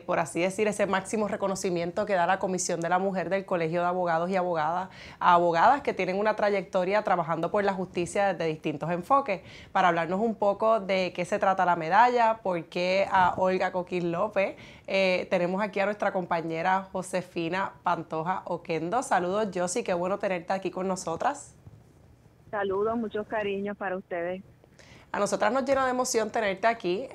por así decir, ese máximo reconocimiento que da la Comisión de la Mujer del Colegio de Abogados y Abogadas a abogadas que tienen una trayectoria trabajando por la justicia desde distintos enfoques. Para hablarnos un poco de qué se trata la medalla, por qué a Olga Coqui López, tenemos aquí a nuestra compañera Josefina Pantoja Oquendo. Saludos, Josie, qué bueno tenerte aquí con nosotras. Saludos, muchos cariños para ustedes. A nosotras nos llena de emoción tenerte aquí.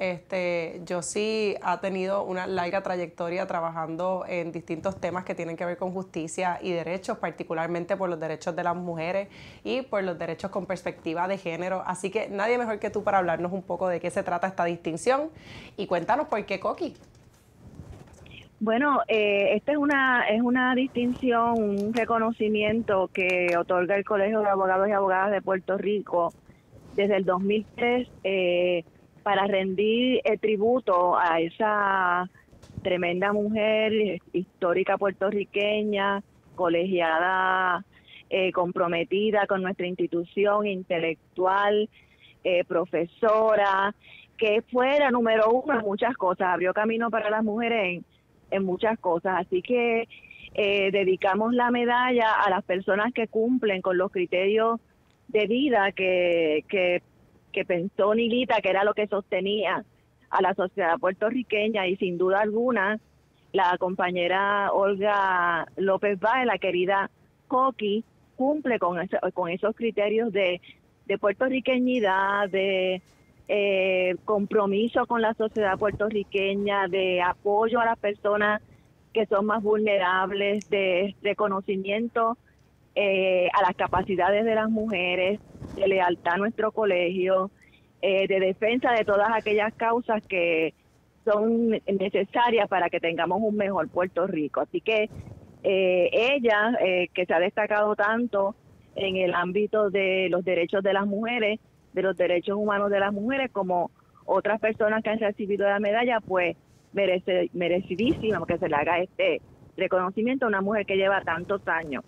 Josie ha tenido una larga trayectoria trabajando en distintos temas que tienen que ver con justicia y derechos, particularmente por los derechos de las mujeres y por los derechos con perspectiva de género. Así que nadie mejor que tú para hablarnos un poco de qué se trata esta distinción. Y cuéntanos por qué, Coqui. Bueno, esta es una distinción, un reconocimiento que otorga el Colegio de Abogados y Abogadas de Puerto Rico desde el 2003 para rendir tributo a esa tremenda mujer histórica puertorriqueña, colegiada, comprometida con nuestra institución, intelectual, profesora, que fue la número uno en muchas cosas, abrió camino para las mujeres en muchas cosas. Así que dedicamos la medalla a las personas que cumplen con los criterios de vida que pensó Nilita, que era lo que sostenía a la sociedad puertorriqueña, y sin duda alguna la compañera Olga López Báez, la querida Coqui, cumple con esos criterios de puertorriqueñidad, de compromiso con la sociedad puertorriqueña, de apoyo a las personas que son más vulnerables, de reconocimiento a las capacidades de las mujeres, de lealtad a nuestro colegio, de defensa de todas aquellas causas que son necesarias para que tengamos un mejor Puerto Rico. Así que Ella, que se ha destacado tanto en el ámbito de los derechos de las mujeres, de los derechos humanos de las mujeres, como otras personas que han recibido la medalla, pues merecidísima que se le haga este reconocimiento a una mujer que lleva tantos años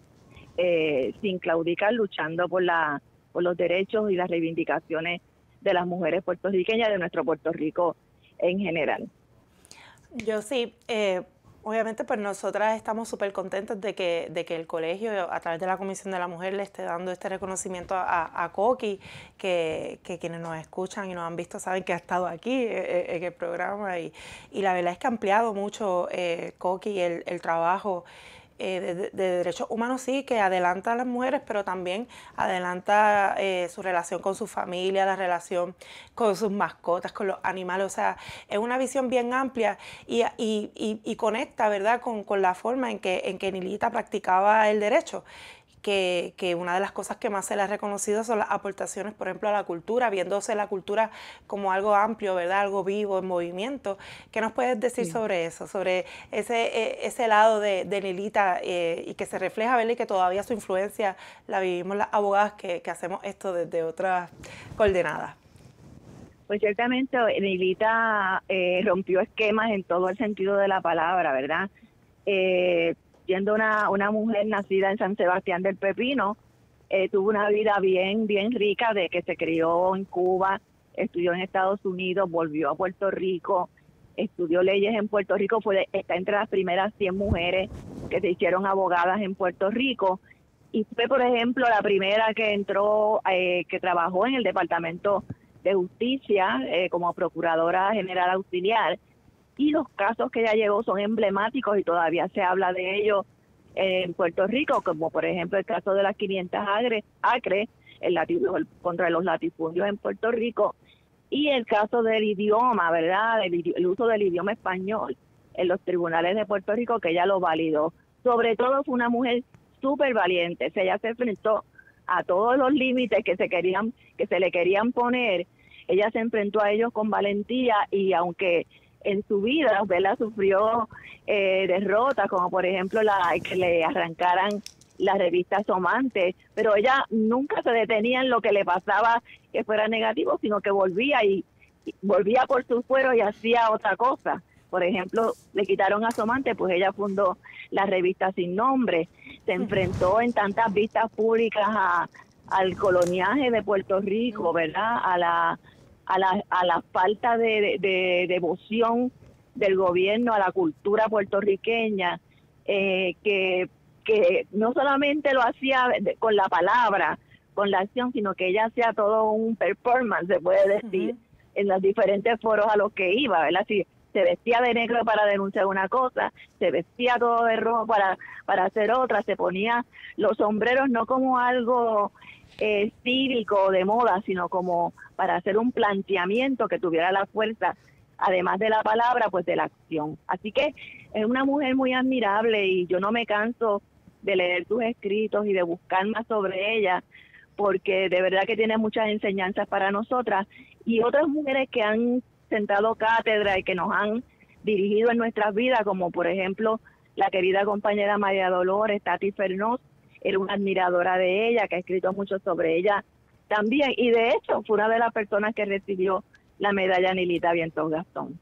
sin claudicar, luchando por los derechos y las reivindicaciones de las mujeres puertorriqueñas, de nuestro Puerto Rico en general. Yo sí, obviamente pues nosotras estamos súper contentas de que el colegio a través de la Comisión de la Mujer le esté dando este reconocimiento a Coqui, que quienes nos escuchan y nos han visto saben que ha estado aquí en el programa y la verdad es que ha ampliado mucho Coqui el trabajo de derechos humanos, sí, que adelanta a las mujeres, pero también adelanta su relación con su familia, la relación con sus mascotas, con los animales. O sea, es una visión bien amplia y conecta, ¿verdad?, con la forma en que Nilita practicaba el derecho. Que una de las cosas que más se le ha reconocido son las aportaciones, por ejemplo, a la cultura, viéndose la cultura como algo amplio, ¿verdad?, algo vivo, en movimiento. ¿Qué nos puedes decir sobre eso, sobre ese lado de Nilita y que se refleja, ¿verdad?, y que todavía su influencia la vivimos las abogadas que hacemos esto desde otras coordenadas? Pues ciertamente Nilita rompió esquemas en todo el sentido de la palabra, ¿verdad? Siendo una mujer nacida en San Sebastián del Pepino, tuvo una vida bien rica, de que se crió en Cuba, estudió en Estados Unidos, volvió a Puerto Rico, estudió leyes en Puerto Rico, está entre las primeras 100 mujeres que se hicieron abogadas en Puerto Rico, y fue, por ejemplo, la primera que entró, que trabajó en el Departamento de Justicia como Procuradora General Auxiliar, y los casos que ella llevó son emblemáticos y todavía se habla de ellos en Puerto Rico, como por ejemplo el caso de las 500 acres, contra los latifundios en Puerto Rico, y el caso del idioma, ¿verdad?, el uso del idioma español en los tribunales de Puerto Rico, que ella lo validó. Sobre todo fue una mujer súper valiente, o sea, ella se enfrentó a todos los límites que se le querían poner, ella se enfrentó a ellos con valentía, y aunque en su vida, ¿verdad?, sufrió derrotas, como por ejemplo que le arrancaran la revista Somante, pero ella nunca se detenía en lo que le pasaba que fuera negativo, sino que volvía y volvía por sus fueros y hacía otra cosa. Por ejemplo, le quitaron a Somante, pues ella fundó la revista Sin Nombre, se enfrentó en tantas vistas públicas al coloniaje de Puerto Rico, ¿verdad?, a la falta de devoción del gobierno a la cultura puertorriqueña, que no solamente lo hacía con la palabra, con la acción, sino que ella hacía todo un performance, se puede decir, en los diferentes foros a los que iba, ¿verdad? Si se vestía de negro para denunciar una cosa, se vestía todo de rojo para hacer otra, se ponía los sombreros no como algo cívico de moda, sino como para hacer un planteamiento que tuviera la fuerza, además de la palabra, pues de la acción. Así que es una mujer muy admirable y yo no me canso de leer sus escritos y de buscar más sobre ella, porque de verdad que tiene muchas enseñanzas para nosotras y otras mujeres que han sentado cátedra y que nos han dirigido en nuestras vidas, como por ejemplo la querida compañera María Dolores, Tati Fernós, era una admiradora de ella, que ha escrito mucho sobre ella también, y de hecho fue una de las personas que recibió la medalla Nilita Vientos Gastón.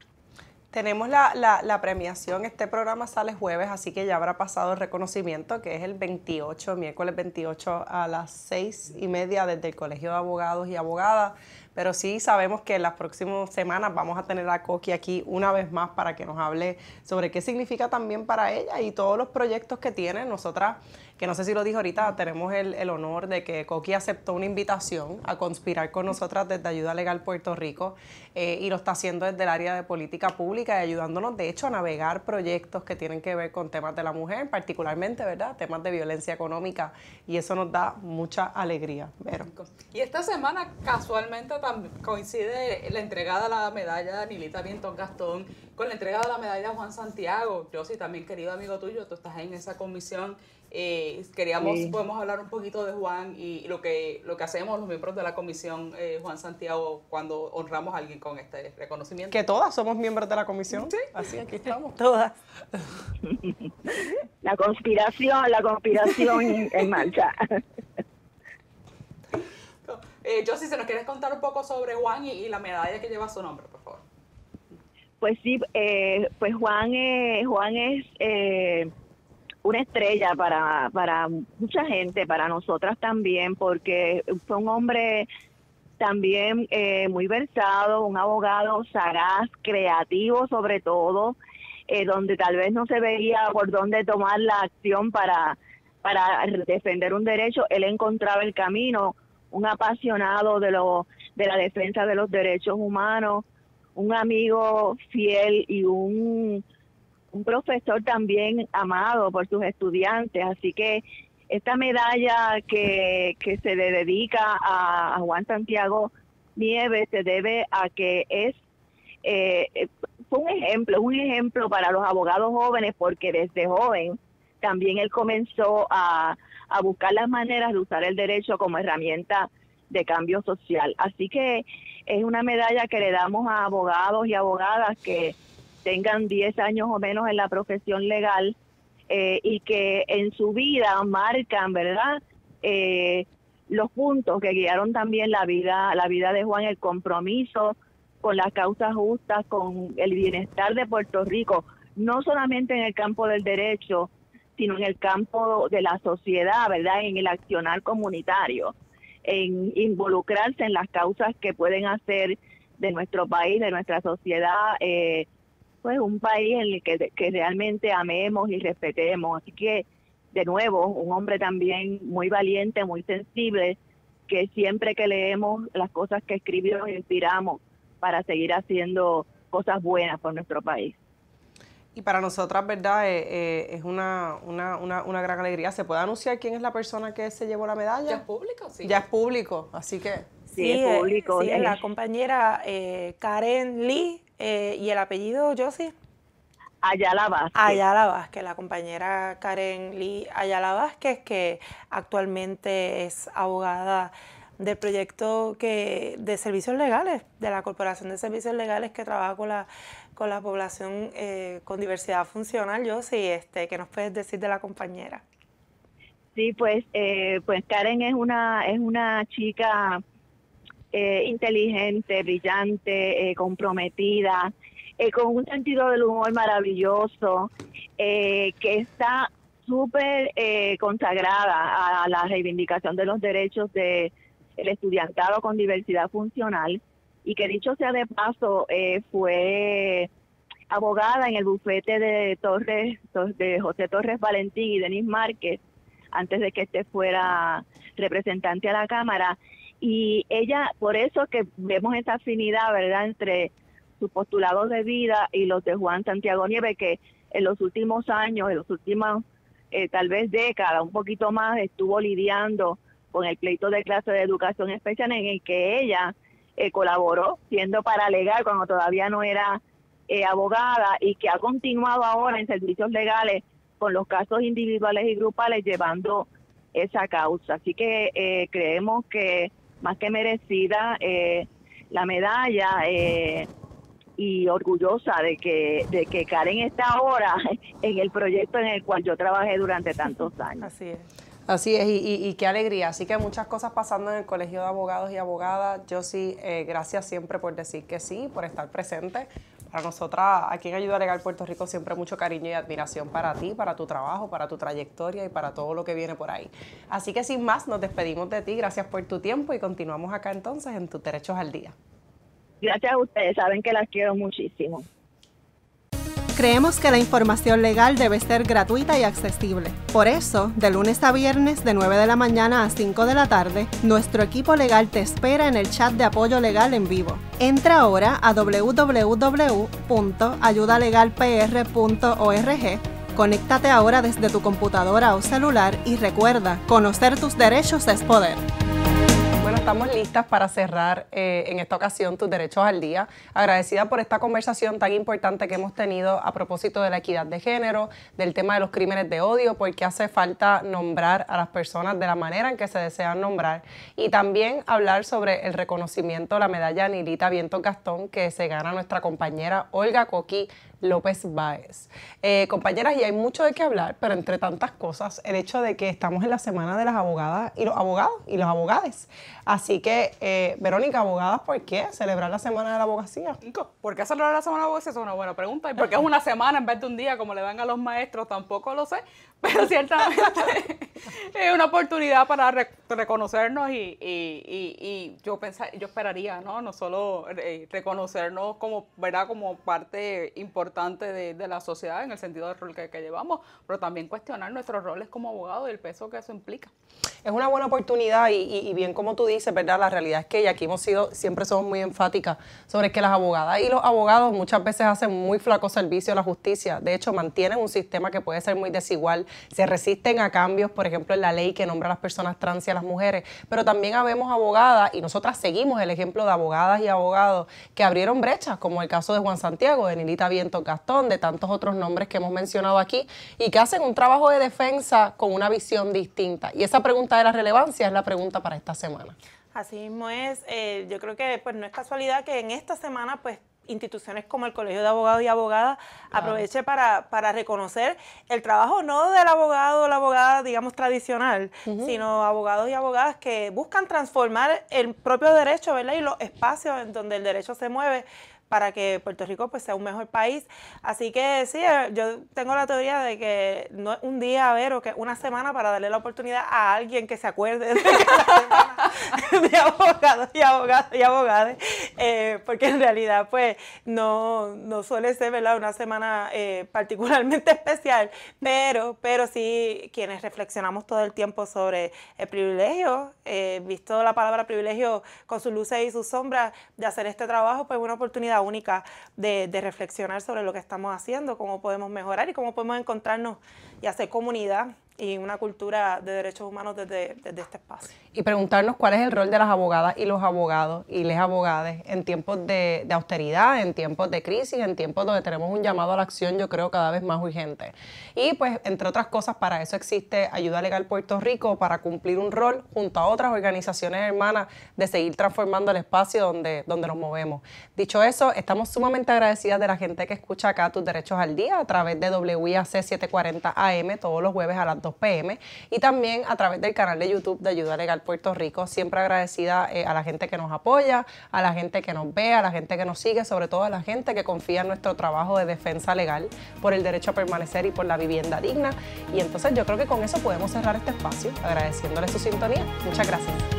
Tenemos la premiación, este programa sale jueves, así que ya habrá pasado el reconocimiento, que es el 28, miércoles 28 a las 6:30 desde el Colegio de Abogados y Abogadas, pero sí sabemos que en las próximas semanas vamos a tener a Coqui aquí una vez más para que nos hable sobre qué significa también para ella y todos los proyectos que tiene. Nosotras, que no sé si lo dijo ahorita, tenemos el honor de que Coqui aceptó una invitación a conspirar con nosotras desde Ayuda Legal Puerto Rico y lo está haciendo desde el área de política pública y ayudándonos, de hecho, a navegar proyectos que tienen que ver con temas de la mujer, particularmente, ¿verdad?, temas de violencia económica, y eso nos da mucha alegría. Vero. Y esta semana, casualmente, también coincide la entregada de la medalla de Nilita Vientos Gastón con la entrega de la medalla de Juan Santiago. Yo sí, también, querido amigo tuyo, tú estás en esa comisión Podemos hablar un poquito de Juan y lo que hacemos los miembros de la comisión Juan Santiago cuando honramos a alguien con este reconocimiento. Que todas somos miembros de la comisión. Sí. Así, aquí estamos. Todas. La conspiración en marcha. Josie, si nos quieres contar un poco sobre Juan y la medalla que lleva su nombre, por favor. Pues sí, pues Juan es una estrella para mucha gente, para nosotras también, porque fue un hombre también muy versado, un abogado sagaz, creativo sobre todo, donde tal vez no se veía por dónde tomar la acción para defender un derecho. Él encontraba el camino, un apasionado de la defensa de los derechos humanos, un amigo fiel y un profesor también amado por sus estudiantes. Así que esta medalla que se le dedica a Juan Santiago Nieves se debe a que fue un ejemplo para los abogados jóvenes, porque desde joven también él comenzó a buscar las maneras de usar el derecho como herramienta de cambio social. Así que es una medalla que le damos a abogados y abogadas que tengan 10 años o menos en la profesión legal y que en su vida marcan, ¿verdad?, los puntos que guiaron también la vida de Juan, el compromiso con las causas justas, con el bienestar de Puerto Rico, no solamente en el campo del derecho, sino en el campo de la sociedad, ¿verdad?, en el accionar comunitario, en involucrarse en las causas que pueden hacer de nuestro país, de nuestra sociedad, pues un país en el que realmente amemos y respetemos. Así que, de nuevo, un hombre también muy valiente, muy sensible, que siempre que leemos las cosas que escribió nos inspiramos para seguir haciendo cosas buenas por nuestro país. Y para nosotras, ¿verdad? Es una gran alegría. ¿Se puede anunciar quién es la persona que se llevó la medalla? ¿Ya es público? Sí. Ya es público, así que... Sí, es público. Sí, es la compañera Karen Lee y el apellido, Josie. Ayala Vázquez. Ayala Vázquez, la compañera Karen Lee Ayala Vázquez, que actualmente es abogada del proyecto de servicios legales, de la Corporación de Servicios Legales, que trabaja con la población con diversidad funcional. Josie, ¿qué nos puedes decir de la compañera? Sí, pues Karen es una chica inteligente, brillante, comprometida, con un sentido del humor maravilloso, que está súper consagrada a la reivindicación de los derechos del estudiantado con diversidad funcional, y que, dicho sea de paso, fue abogada en el bufete de José Torres Valentín y Denis Márquez, antes de que fuera representante a la Cámara. Y ella, por eso que vemos esa afinidad, ¿verdad?, entre sus postulados de vida y los de Juan Santiago Nieves, que en los últimos años, en los últimos tal vez décadas, un poquito más, estuvo lidiando con el pleito de clase de educación especial, en el que ella colaboró siendo paralegal cuando todavía no era abogada, y que ha continuado ahora en servicios legales con los casos individuales y grupales llevando esa causa. Así que creemos que más que merecida la medalla, y orgullosa de que Karen está ahora en el proyecto en el cual yo trabajé durante tantos años. Así es. Así es, y qué alegría. Así que muchas cosas pasando en el Colegio de Abogados y Abogadas. Josie, gracias siempre por decir que sí, por estar presente. Para nosotras, aquí en Ayuda Legal Puerto Rico, siempre mucho cariño y admiración para ti, para tu trabajo, para tu trayectoria y para todo lo que viene por ahí. Así que sin más, nos despedimos de ti. Gracias por tu tiempo y continuamos acá entonces en Tus Derechos al Día. Gracias a ustedes, saben que las quiero muchísimo. Creemos que la información legal debe ser gratuita y accesible. Por eso, de lunes a viernes, de 9 de la mañana a 5 de la tarde, nuestro equipo legal te espera en el chat de apoyo legal en vivo. Entra ahora a www.ayudalegalpr.org, conéctate ahora desde tu computadora o celular y recuerda, conocer tus derechos es poder. Buenas tardes. estamos listas para cerrar en esta ocasión Tus Derechos al Día. Agradecida por esta conversación tan importante que hemos tenido a propósito de la equidad de género, del tema de los crímenes de odio, porque hace falta nombrar a las personas de la manera en que se desean nombrar, y también hablar sobre el reconocimiento, la medalla Nilita Vientos Gastón, que se gana nuestra compañera Olga Coqui López Báez. Compañeras, y hay mucho de qué hablar, pero entre tantas cosas, el hecho de que estamos en la semana de las abogadas y los abogados y los abogades. Así que, Verónica, abogadas, ¿por qué celebrar la semana de la abogacía? ¿Por qué celebrar la semana de la abogacía? Es una buena pregunta. ¿Y por qué es una semana en vez de un día, como le dan a los maestros? Tampoco lo sé, pero ciertamente es una oportunidad para reconocernos y yo esperaría, no solo reconocernos como, ¿verdad?, como parte importante de la sociedad en el sentido del rol que llevamos, pero también cuestionar nuestros roles como abogados y el peso que eso implica. Es una buena oportunidad y bien como tú dices, ¿verdad? La realidad es que, y aquí siempre somos muy enfáticas sobre que las abogadas y los abogados muchas veces hacen muy flaco servicio a la justicia. De hecho, mantienen un sistema que puede ser muy desigual, se resisten a cambios, por ejemplo, en la ley que nombra a las personas trans y a las mujeres, pero también habemos abogadas, y nosotras seguimos el ejemplo de abogadas y abogados que abrieron brechas, como el caso de Juan Santiago, de Nilita Vientos Gastón, de tantos otros nombres que hemos mencionado aquí, y que hacen un trabajo de defensa con una visión distinta. Y esa pregunta de la relevancia es la pregunta para esta semana. Así mismo es. Yo creo que pues no es casualidad que en esta semana pues instituciones como el Colegio de Abogados y Abogadas aproveche para reconocer el trabajo no del abogado o la abogada, digamos, tradicional, sino abogados y abogadas que buscan transformar el propio derecho, ¿verdad?, y los espacios en donde el derecho se mueve para que Puerto Rico pues sea un mejor país. Así que sí, yo tengo la teoría de que no es un día, o que una semana para darle la oportunidad a alguien que se acuerde de la semana de abogados y abogadas y abogadas, porque en realidad pues no suele ser, ¿verdad?, una semana particularmente especial, pero sí quienes reflexionamos todo el tiempo sobre el privilegio, visto la palabra privilegio con sus luces y sus sombras, de hacer este trabajo, pues una oportunidad única de reflexionar sobre lo que estamos haciendo, cómo podemos mejorar y cómo podemos encontrarnos y hacer comunidad y una cultura de derechos humanos desde este espacio. Y preguntarnos cuál es el rol de las abogadas y los abogados y les abogades en tiempos de austeridad, en tiempos de crisis, en tiempos donde tenemos un llamado a la acción, yo creo, cada vez más urgente. Y pues, entre otras cosas, para eso existe Ayuda Legal Puerto Rico, para cumplir un rol junto a otras organizaciones hermanas de seguir transformando el espacio donde nos movemos. Dicho eso, estamos sumamente agradecidas de la gente que escucha acá Tus Derechos al Día a través de WIAC 740 AM todos los jueves a las 2 p.m. y también a través del canal de YouTube de Ayuda Legal Puerto Rico. Siempre agradecida a la gente que nos apoya, a la gente que nos ve, a la gente que nos sigue, sobre todo a la gente que confía en nuestro trabajo de defensa legal por el derecho a permanecer y por la vivienda digna. Y entonces yo creo que con eso podemos cerrar este espacio, agradeciéndole su sintonía. Muchas gracias.